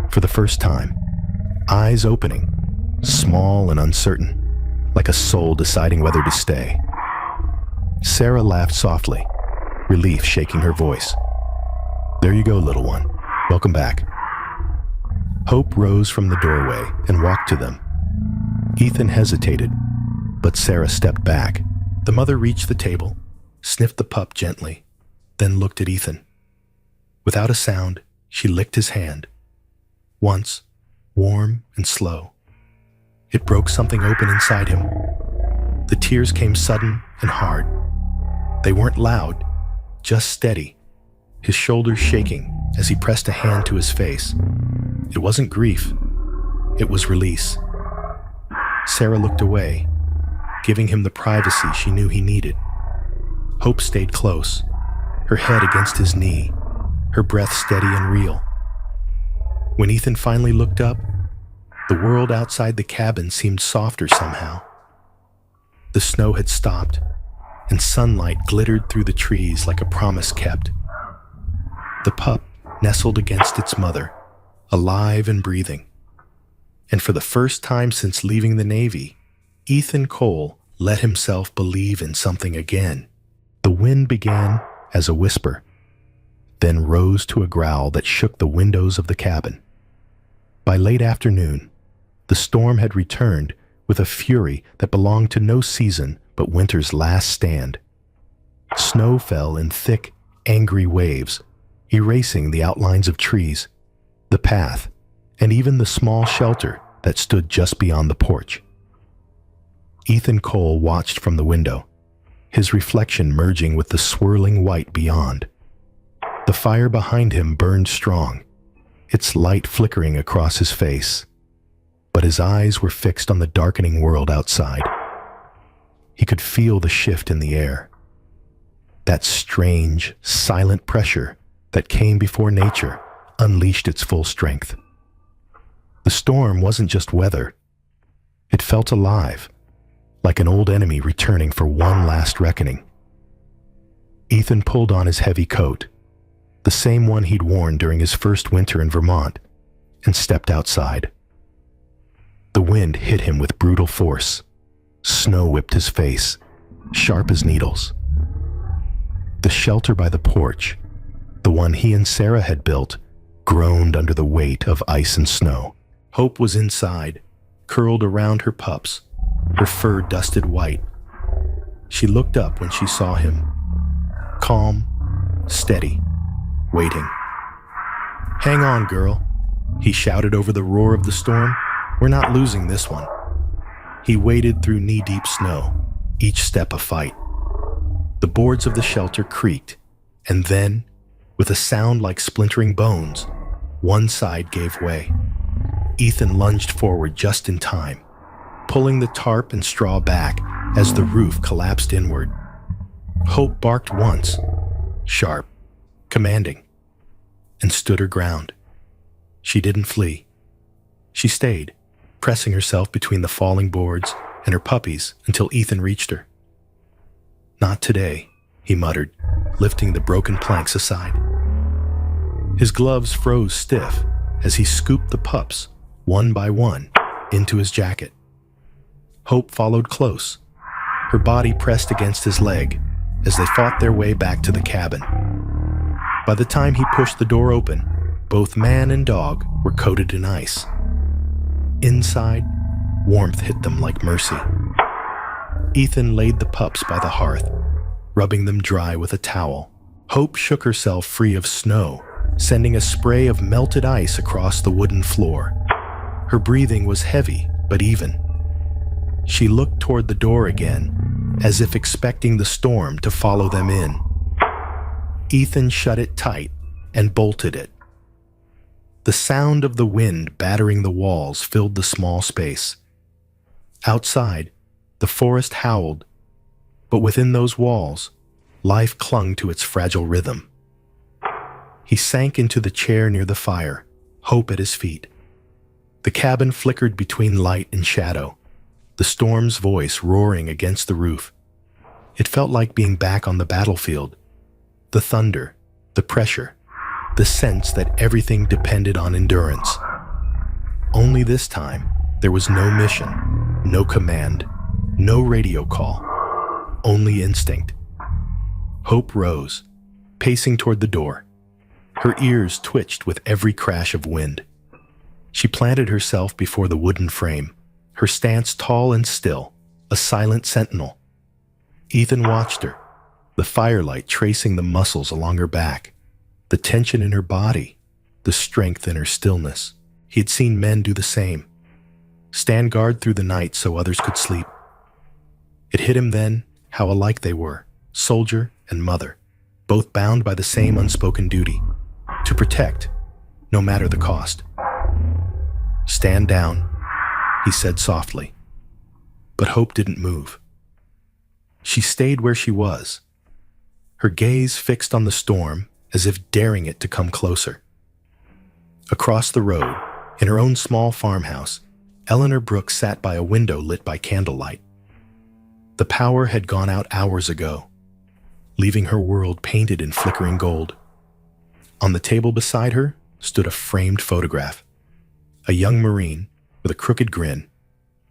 for the first time, eyes opening, small and uncertain, like a soul deciding whether to stay. Sarah laughed softly, relief shaking her voice. "There you go, little one. Welcome back." Hope rose from the doorway and walked to them. Ethan hesitated, but Sarah stepped back. The mother reached the table, sniffed the pup gently, then looked at Ethan. Without a sound, she licked his hand. Once, warm and slow. It broke something open inside him. The tears came sudden and hard. They weren't loud, just steady, his shoulders shaking as he pressed a hand to his face. It wasn't grief, it was release. Sarah looked away, giving him the privacy she knew he needed. Hope stayed close, her head against his knee, her breath steady and real. When Ethan finally looked up, the world outside the cabin seemed softer somehow. The snow had stopped, and sunlight glittered through the trees like a promise kept. The pup nestled against its mother, alive and breathing. And for the first time since leaving the Navy, Ethan Cole let himself believe in something again. The wind began as a whisper, then rose to a growl that shook the windows of the cabin. By late afternoon, the storm had returned with a fury that belonged to no season but winter's last stand. Snow fell in thick, angry waves, erasing the outlines of trees, the path, and even the small shelter that stood just beyond the porch. Ethan Cole watched from the window, his reflection merging with the swirling white beyond. The fire behind him burned strong, its light flickering across his face, but his eyes were fixed on the darkening world outside. He could feel the shift in the air, that strange, silent pressure that came before nature unleashed its full strength. The storm wasn't just weather. It felt alive, like an old enemy returning for one last reckoning. Ethan pulled on his heavy coat, the same one he'd worn during his first winter in Vermont, and stepped outside. The wind hit him with brutal force. Snow whipped his face, sharp as needles. The shelter by the porch, the one he and Sarah had built, groaned under the weight of ice and snow. Hope was inside, curled around her pups, her fur dusted white. She looked up when she saw him, calm, steady, waiting. "Hang on, girl," he shouted over the roar of the storm. "We're not losing this one." He waded through knee-deep snow, each step a fight. The boards of the shelter creaked, and then, with a sound like splintering bones, one side gave way. Ethan lunged forward just in time, pulling the tarp and straw back as the roof collapsed inward. Hope barked once, sharp, commanding, and stood her ground. She didn't flee. She stayed, pressing herself between the falling boards and her puppies until Ethan reached her. "Not today," he muttered, lifting the broken planks aside. His gloves froze stiff as he scooped the pups, one by one, into his jacket. Hope followed close, her body pressed against his leg as they fought their way back to the cabin. By the time he pushed the door open, both man and dog were coated in ice. Inside, warmth hit them like mercy. Ethan laid the pups by the hearth, rubbing them dry with a towel. Hope shook herself free of snow, sending a spray of melted ice across the wooden floor. Her breathing was heavy but even. She looked toward the door again, as if expecting the storm to follow them in. Ethan shut it tight and bolted it. The sound of the wind battering the walls filled the small space. Outside, the forest howled, but within those walls, life clung to its fragile rhythm. He sank into the chair near the fire, Hope at his feet. The cabin flickered between light and shadow, the storm's voice roaring against the roof. It felt like being back on the battlefield. The thunder, the pressure, the sense that everything depended on endurance. Only this time, there was no mission, no command, no radio call, only instinct. Hope rose, pacing toward the door. Her ears twitched with every crash of wind. She planted herself before the wooden frame, her stance tall and still, a silent sentinel. Ethan watched her, the firelight tracing the muscles along her back, the tension in her body, the strength in her stillness. He had seen men do the same, stand guard through the night so others could sleep. It hit him then how alike they were, soldier and mother, both bound by the same unspoken duty, to protect, no matter the cost. "Stand down," he said softly. But Hope didn't move. She stayed where she was, her gaze fixed on the storm as if daring it to come closer. Across the road, in her own small farmhouse, Eleanor Brooks sat by a window lit by candlelight. The power had gone out hours ago, leaving her world painted in flickering gold. On the table beside her stood a framed photograph. A young Marine with a crooked grin,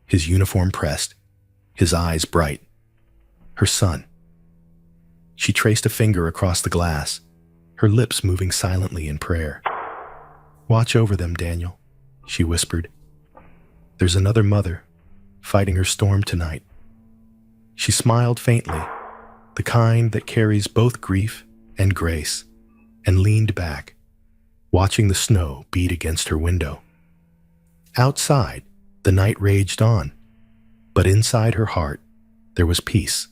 his uniform pressed, his eyes bright. Her son. She traced a finger across the glass, her lips moving silently in prayer. "Watch over them, Daniel," she whispered. "There's another mother, fighting her storm tonight." She smiled faintly, the kind that carries both grief and grace, and leaned back, watching the snow beat against her window. Outside, the night raged on, but inside her heart, there was peace.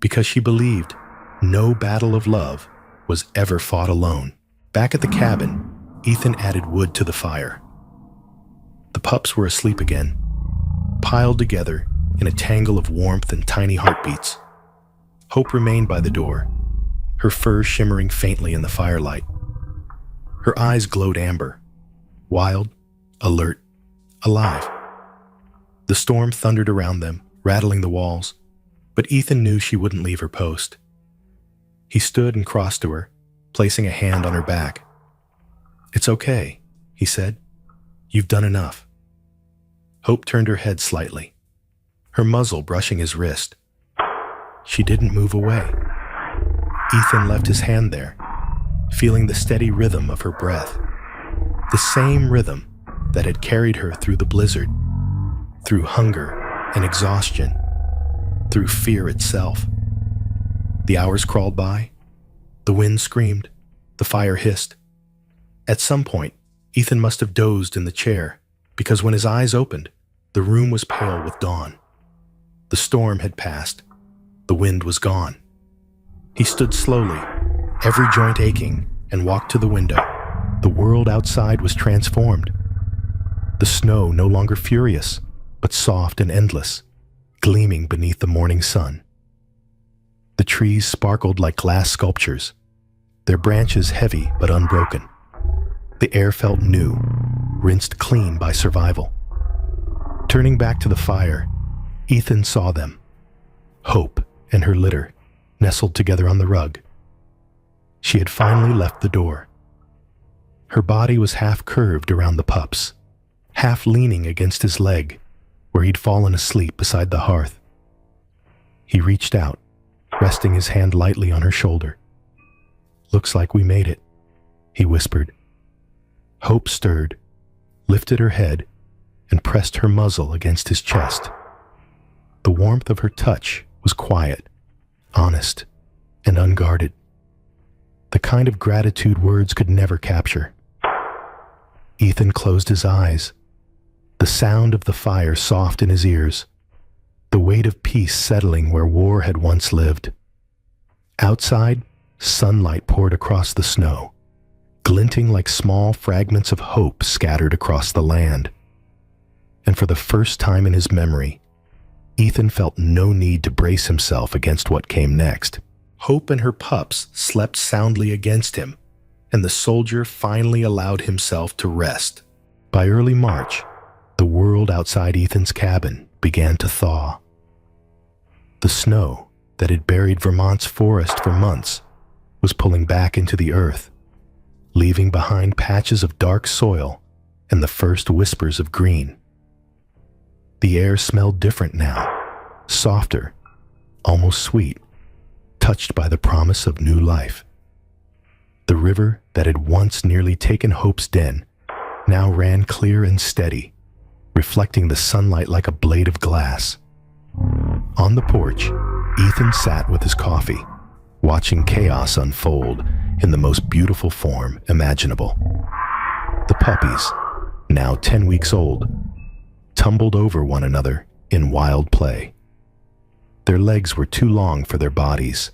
Because she believed no battle of love was ever fought alone. Back at the cabin, Ethan added wood to the fire. The pups were asleep again, piled together in a tangle of warmth and tiny heartbeats. Hope remained by the door, her fur shimmering faintly in the firelight. Her eyes glowed amber, wild, alert, alive. The storm thundered around them, rattling the walls, but Ethan knew she wouldn't leave her post. He stood and crossed to her, placing a hand on her back. "It's okay," he said. "You've done enough." Hope turned her head slightly, her muzzle brushing his wrist. She didn't move away. Ethan left his hand there, feeling the steady rhythm of her breath, the same rhythm that had carried her through the blizzard, through hunger and exhaustion, through fear itself. The hours crawled by, the wind screamed, the fire hissed. At some point, Ethan must have dozed in the chair, because when his eyes opened, The room was pale with dawn. The storm had passed. The wind was gone. He stood slowly, every joint aching, and walked to the window. The world outside was transformed. The snow no longer furious, but soft and endless, gleaming beneath the morning sun. The trees sparkled like glass sculptures, their branches heavy but unbroken. The air felt new, rinsed clean by survival. Turning back to the fire, Ethan saw them. Hope and her litter, nestled together on the rug. She had finally left the door. Her body was half curved around the pups, half leaning against his leg, where he'd fallen asleep beside the hearth. He reached out, resting his hand lightly on her shoulder. "Looks like we made it," he whispered. Hope stirred, lifted her head, and pressed her muzzle against his chest. The warmth of her touch was quiet, honest, and unguarded. The kind of gratitude words could never capture. Ethan closed his eyes, the sound of the fire soft in his ears, the weight of peace settling where war had once lived. Outside, sunlight poured across the snow, glinting like small fragments of hope scattered across the land. And for the first time in his memory, Ethan felt no need to brace himself against what came next. Hope and her pups slept soundly against him, and the soldier finally allowed himself to rest. By early March, the world outside Ethan's cabin began to thaw. The snow that had buried Vermont's forest for months was pulling back into the earth, leaving behind patches of dark soil and the first whispers of green. The air smelled different now, softer, almost sweet, touched by the promise of new life. The river that had once nearly taken Hope's den now ran clear and steady, reflecting the sunlight like a blade of glass. On the porch, Ethan sat with his coffee, watching chaos unfold in the most beautiful form imaginable. The puppies, now 10 weeks old, tumbled over one another in wild play. Their legs were too long for their bodies,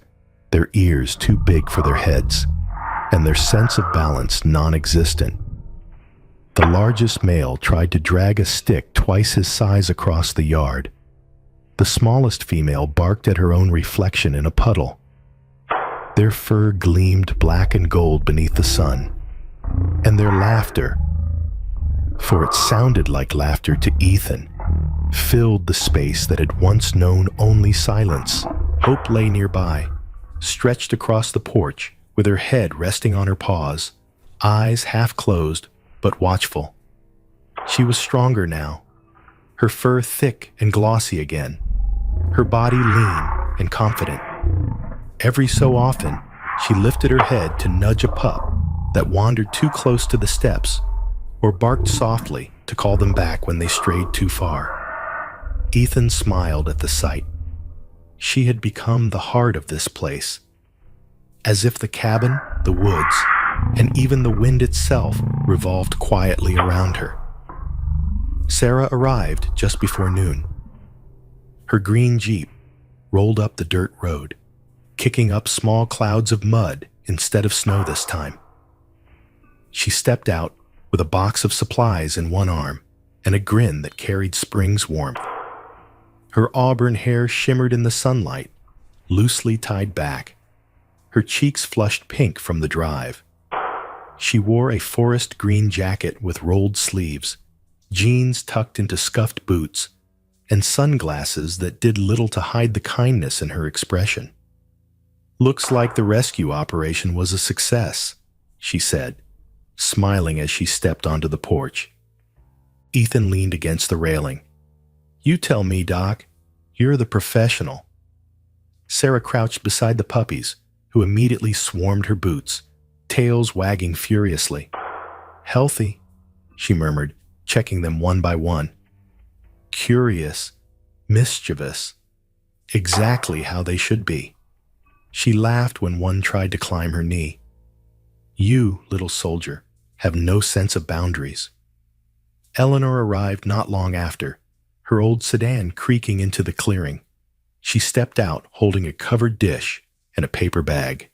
their ears too big for their heads, and their sense of balance non-existent. The largest male tried to drag a stick twice his size across the yard. The smallest female barked at her own reflection in a puddle. Their fur gleamed black and gold beneath the sun, and their laughter, for it sounded like laughter to Ethan, filled the space that had once known only silence. Hope lay nearby, stretched across the porch, with her head resting on her paws, eyes half closed but watchful. She was stronger now, her fur thick and glossy again, her body lean and confident. Every so often, she lifted her head to nudge a pup that wandered too close to the steps, or barked softly to call them back when they strayed too far. Ethan smiled at the sight. She had become the heart of this place, as if the cabin, the woods, and even the wind itself revolved quietly around her. Sarah arrived just before noon. Her green Jeep rolled up the dirt road, kicking up small clouds of mud instead of snow this time. She stepped out with a box of supplies in one arm and a grin that carried spring's warmth. Her auburn hair shimmered in the sunlight, loosely tied back. Her cheeks flushed pink from the drive. She wore a forest green jacket with rolled sleeves, jeans tucked into scuffed boots, and sunglasses that did little to hide the kindness in her expression. "Looks like the rescue operation was a success," she said, smiling as she stepped onto the porch. Ethan leaned against the railing. "You tell me, Doc. You're the professional." Sarah crouched beside the puppies, who immediately swarmed her boots, tails wagging furiously. "Healthy," she murmured, checking them one by one. "Curious, mischievous, exactly how they should be." She laughed when one tried to climb her knee. "You, little soldier, have no sense of boundaries." Eleanor arrived not long after, her old sedan creaking into the clearing. She stepped out holding a covered dish and a paper bag.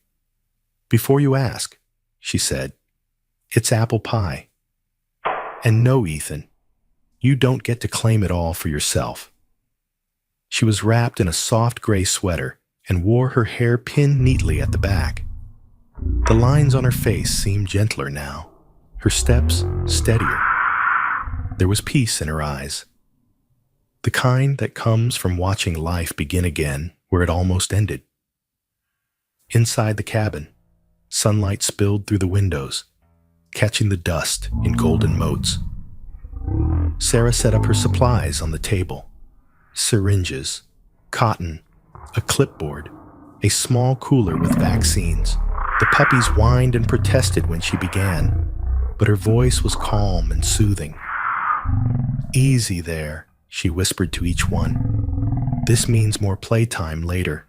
"Before you ask," she said, "it's apple pie. And no, Ethan, you don't get to claim it all for yourself." She was wrapped in a soft gray sweater and wore her hair pinned neatly at the back. The lines on her face seemed gentler now, her steps steadier. There was peace in her eyes, the kind that comes from watching life begin again where it almost ended. Inside the cabin, sunlight spilled through the windows, catching the dust in golden motes. Sarah set up her supplies on the table: syringes, cotton, a clipboard, a small cooler with vaccines. The puppies whined and protested when she began, but her voice was calm and soothing. "Easy there," she whispered to each one. "This means more playtime later."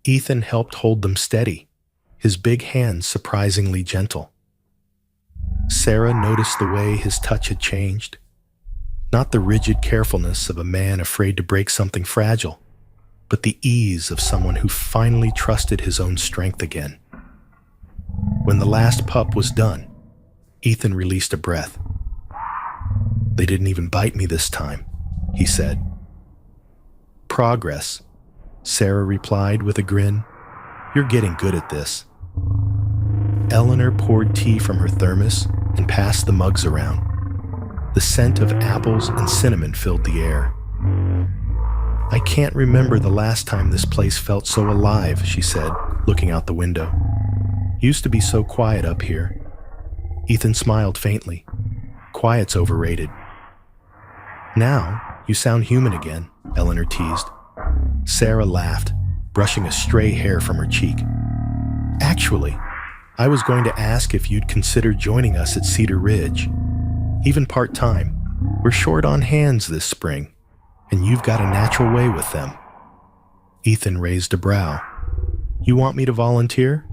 Ethan helped hold them steady, his big hands surprisingly gentle. Sarah noticed the way his touch had changed. Not the rigid carefulness of a man afraid to break something fragile, but the ease of someone who finally trusted his own strength again. When the last pup was done, Ethan released a breath. "They didn't even bite me this time," he said. "Progress," Sarah replied with a grin. "You're getting good at this." Eleanor poured tea from her thermos and passed the mugs around. The scent of apples and cinnamon filled the air. "I can't remember the last time this place felt so alive," she said, looking out the window. "Used to be so quiet up here." Ethan smiled faintly. "Quiet's overrated." "Now, you sound human again," Eleanor teased. Sarah laughed, brushing a stray hair from her cheek. "Actually, I was going to ask if you'd consider joining us at Cedar Ridge. Even part-time. We're short on hands this spring, and you've got a natural way with them." Ethan raised a brow. "You want me to volunteer?"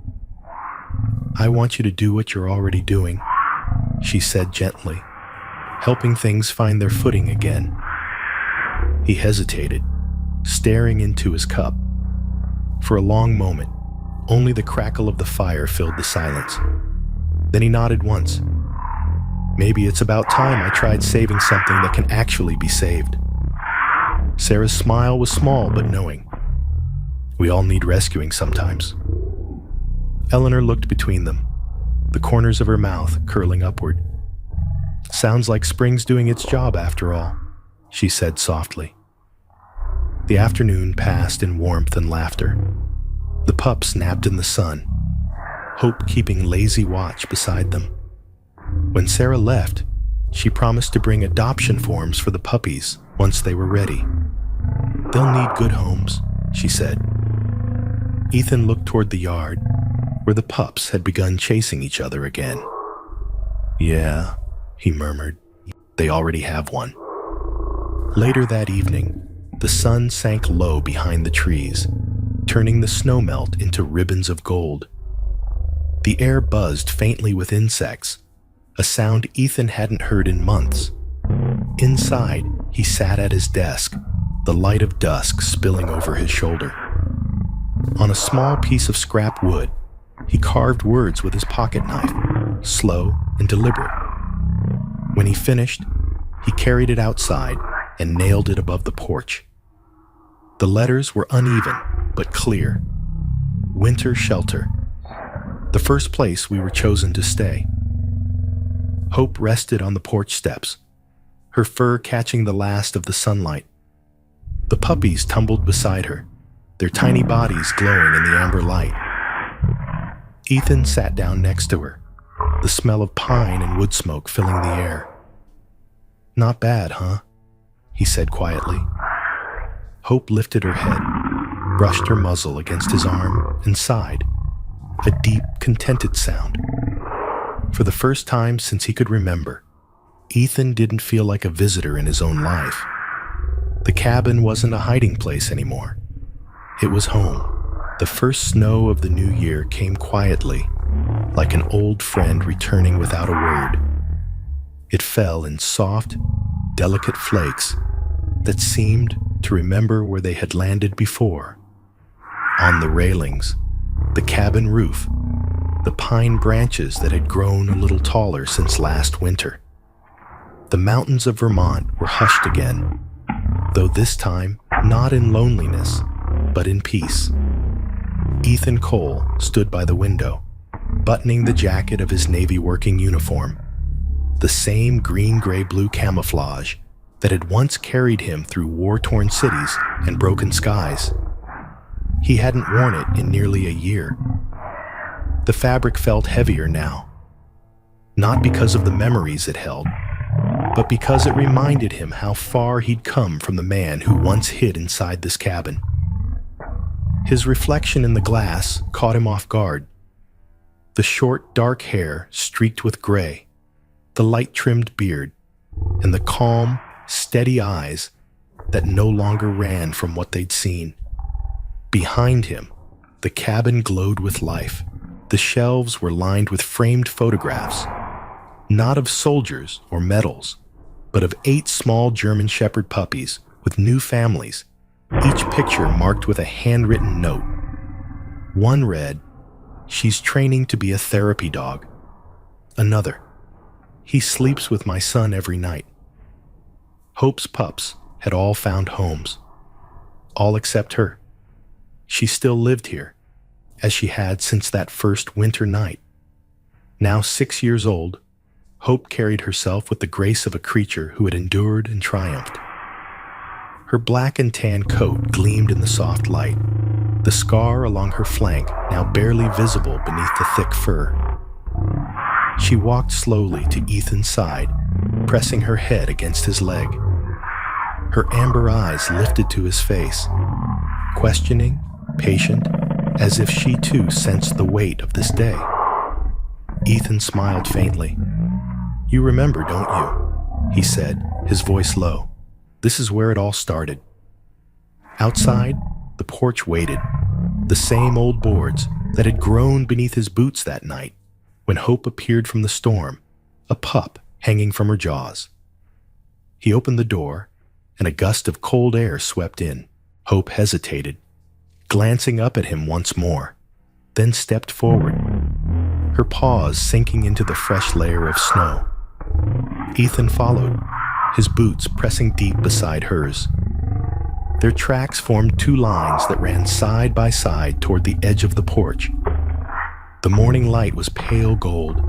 "I want you to do what you're already doing," she said gently, helping things find their footing again. He hesitated, staring into his cup. For a long moment, only the crackle of the fire filled the silence. Then he nodded once. "Maybe it's about time I tried saving something that can actually be saved." Sarah's smile was small but knowing. "We all need rescuing sometimes." Eleanor looked between them, the corners of her mouth curling upward. "Sounds like spring's doing its job after all," she said softly. The afternoon passed in warmth and laughter. The pups napped in the sun, Hope keeping lazy watch beside them. When Sarah left, she promised to bring adoption forms for the puppies once they were ready. "They'll need good homes," she said. Ethan looked toward the yard, where the pups had begun chasing each other again. "Yeah," he murmured, "they already have one." Later that evening, the sun sank low behind the trees, turning the snowmelt into ribbons of gold. The air buzzed faintly with insects, a sound Ethan hadn't heard in months. Inside, he sat at his desk, the light of dusk spilling over his shoulder. On a small piece of scrap wood, he carved words with his pocket knife, slow and deliberate. When he finished, he carried it outside and nailed it above the porch. The letters were uneven but clear. Winter shelter. The first place we were chosen to stay. Hope rested on the porch steps, her fur catching the last of the sunlight. The puppies tumbled beside her, their tiny bodies glowing in the amber light. Ethan sat down next to her, the smell of pine and wood smoke filling the air. "Not bad, huh?" he said quietly. Hope lifted her head, brushed her muzzle against his arm, and sighed, a deep, contented sound. For the first time since he could remember, Ethan didn't feel like a visitor in his own life. The cabin wasn't a hiding place anymore. It was home. The first snow of the new year came quietly, like an old friend returning without a word. It fell in soft, delicate flakes that seemed to remember where they had landed before. On the railings, the cabin roof, the pine branches that had grown a little taller since last winter. The mountains of Vermont were hushed again, though this time not in loneliness, but in peace. Ethan Cole stood by the window, buttoning the jacket of his Navy working uniform, the same green-gray-blue camouflage that had once carried him through war-torn cities and broken skies. He hadn't worn it in nearly a year. The fabric felt heavier now, not because of the memories it held, but because it reminded him how far he'd come from the man who once hid inside this cabin. His reflection in the glass caught him off guard. The short, dark hair streaked with gray, the light-trimmed beard, and the calm, steady eyes that no longer ran from what they'd seen. Behind him, the cabin glowed with life. The shelves were lined with framed photographs, not of soldiers or medals, but of 8 small German Shepherd puppies with new families, each picture marked with a handwritten note. One read, "She's training to be a therapy dog." Another, "He sleeps with my son every night." Hope's pups had all found homes, all except her. She still lived here, as she had since that first winter night. Now 6 years old, Hope carried herself with the grace of a creature who had endured and triumphed. Her black and tan coat gleamed in the soft light, the scar along her flank now barely visible beneath the thick fur. She walked slowly to Ethan's side, pressing her head against his leg. Her amber eyes lifted to his face, questioning, patient, as if she too sensed the weight of this day. Ethan smiled faintly. "You remember, don't you?" he said, his voice low. "This is where it all started." Outside, the porch waited, the same old boards that had groaned beneath his boots that night when Hope appeared from the storm, a pup hanging from her jaws. He opened the door, and a gust of cold air swept in. Hope hesitated, glancing up at him once more, then stepped forward, her paws sinking into the fresh layer of snow. Ethan followed, his boots pressing deep beside hers. Their tracks formed 2 lines that ran side by side toward the edge of the porch. The morning light was pale gold.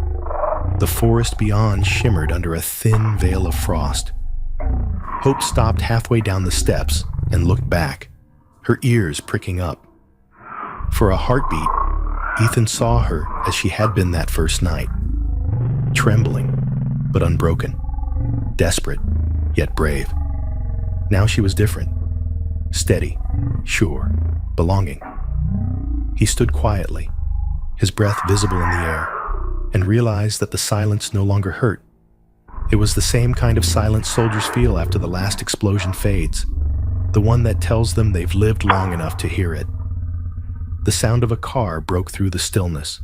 The forest beyond shimmered under a thin veil of frost. Hope stopped halfway down the steps and looked back, her ears pricking up. For a heartbeat, Ethan saw her as she had been that first night, trembling but unbroken, desperate yet brave. Now she was different, steady, sure, belonging. He stood quietly, his breath visible in the air, and realized that the silence no longer hurt. It was the same kind of silence soldiers feel after the last explosion fades, the one that tells them they've lived long enough to hear it. The sound of a car broke through the stillness.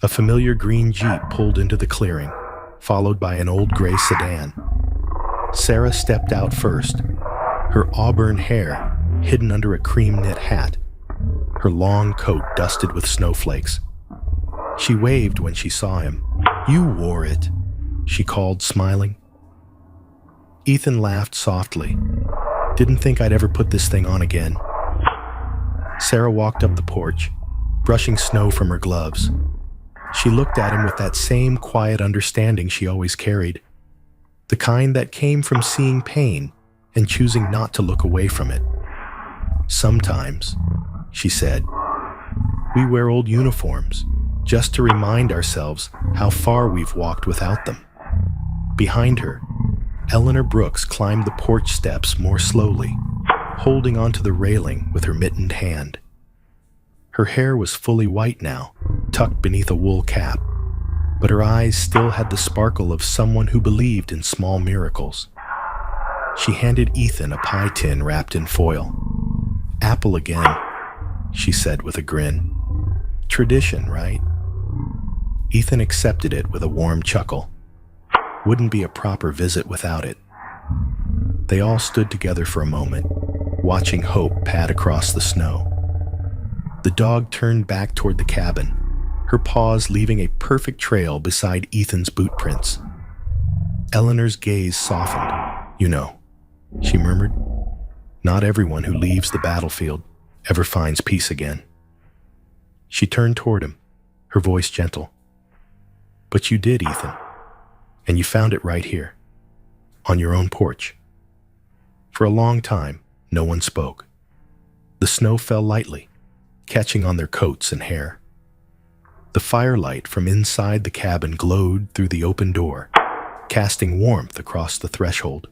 A familiar green Jeep pulled into the clearing, followed by an old gray sedan. Sarah stepped out first, her auburn hair hidden under a cream knit hat, her long coat dusted with snowflakes. She waved when she saw him. "You wore it," she called, smiling. Ethan laughed softly. "Didn't think I'd ever put this thing on again." Sarah walked up the porch, brushing snow from her gloves. She looked at him with that same quiet understanding she always carried, the kind that came from seeing pain and choosing not to look away from it. "Sometimes," she said, "we wear old uniforms just to remind ourselves how far we've walked without them." Behind her, Eleanor Brooks climbed the porch steps more slowly, holding onto the railing with her mittened hand. Her hair was fully white now, tucked beneath a wool cap, but her eyes still had the sparkle of someone who believed in small miracles. She handed Ethan a pie tin wrapped in foil. "Apple again," she said with a grin. "Tradition, right?" Ethan accepted it with a warm chuckle. Wouldn't be a proper visit without it. They all stood together for a moment, watching Hope pad across the snow. The dog turned back toward the cabin, her paws leaving a perfect trail beside Ethan's boot prints. Eleanor's gaze softened. "You know," she murmured, "not everyone who leaves the battlefield ever finds peace again." She turned toward him, her voice gentle. "But you did, Ethan, and you found it right here, on your own porch." For a long time, no one spoke. The snow fell lightly, catching on their coats and hair. The firelight from inside the cabin glowed through the open door, casting warmth across the threshold.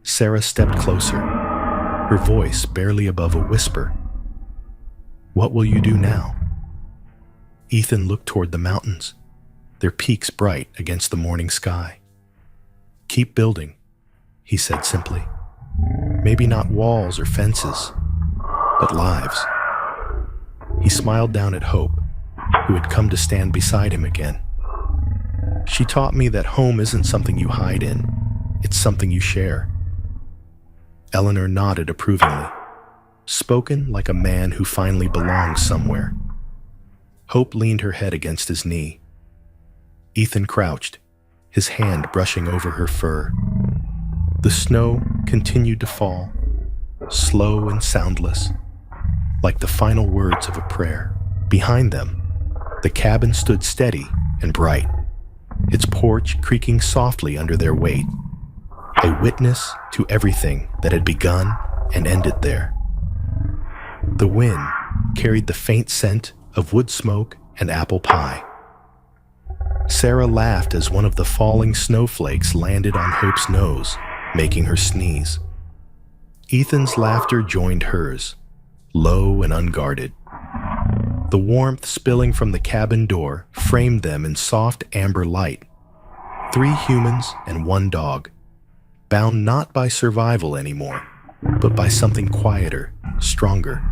Sarah stepped closer, her voice barely above a whisper. "What will you do now?" Ethan looked toward the mountains, their peaks bright against the morning sky. "Keep building," he said simply. "Maybe not walls or fences, but lives." He smiled down at Hope, who had come to stand beside him again. "She taught me that home isn't something you hide in, it's something you share." Eleanor nodded approvingly, spoken like a man who finally belongs somewhere. Hope leaned her head against his knee. Ethan crouched, his hand brushing over her fur. The snow continued to fall, slow and soundless, like the final words of a prayer. Behind them, the cabin stood steady and bright, its porch creaking softly under their weight, a witness to everything that had begun and ended there. The wind carried the faint scent of wood smoke and apple pie. Sarah laughed as one of the falling snowflakes landed on Hope's nose, making her sneeze. Ethan's laughter joined hers, low and unguarded. The warmth spilling from the cabin door framed them in soft amber light. 3 humans and 1 dog, bound not by survival anymore, but by something quieter, stronger,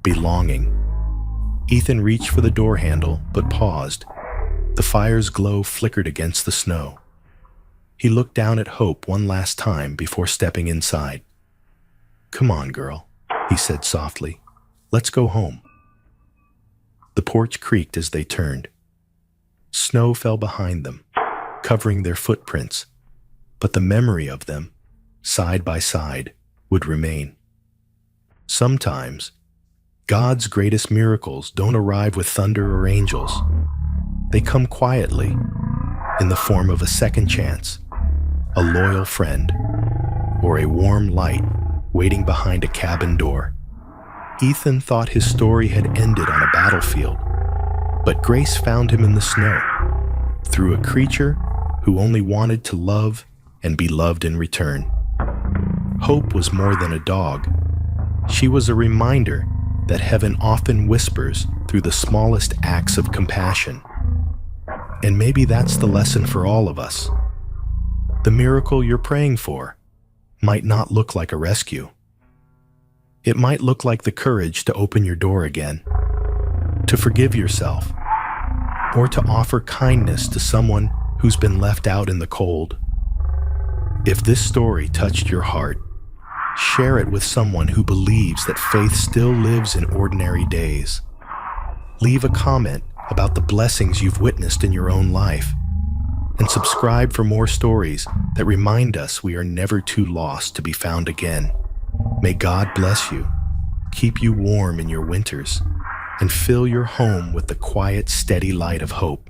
belonging. Ethan reached for the door handle, but paused. The fire's glow flickered against the snow. He looked down at Hope one last time before stepping inside. "Come on, girl," he said softly. "Let's go home." The porch creaked as they turned. Snow fell behind them, covering their footprints, but the memory of them, side by side, would remain. Sometimes, God's greatest miracles don't arrive with thunder or angels. They come quietly, in the form of a second chance, a loyal friend, or a warm light waiting behind a cabin door. Ethan thought his story had ended on a battlefield, but grace found him in the snow, through a creature who only wanted to love and be loved in return. Hope was more than a dog. She was a reminder that heaven often whispers through the smallest acts of compassion. And maybe that's the lesson for all of us. The miracle you're praying for might not look like a rescue. It might look like the courage to open your door again, to forgive yourself, or to offer kindness to someone who's been left out in the cold. If this story touched your heart, share it with someone who believes that faith still lives in ordinary days. Leave a comment about the blessings you've witnessed in your own life, and subscribe for more stories that remind us we are never too lost to be found again. May God bless you, keep you warm in your winters, and fill your home with the quiet, steady light of hope.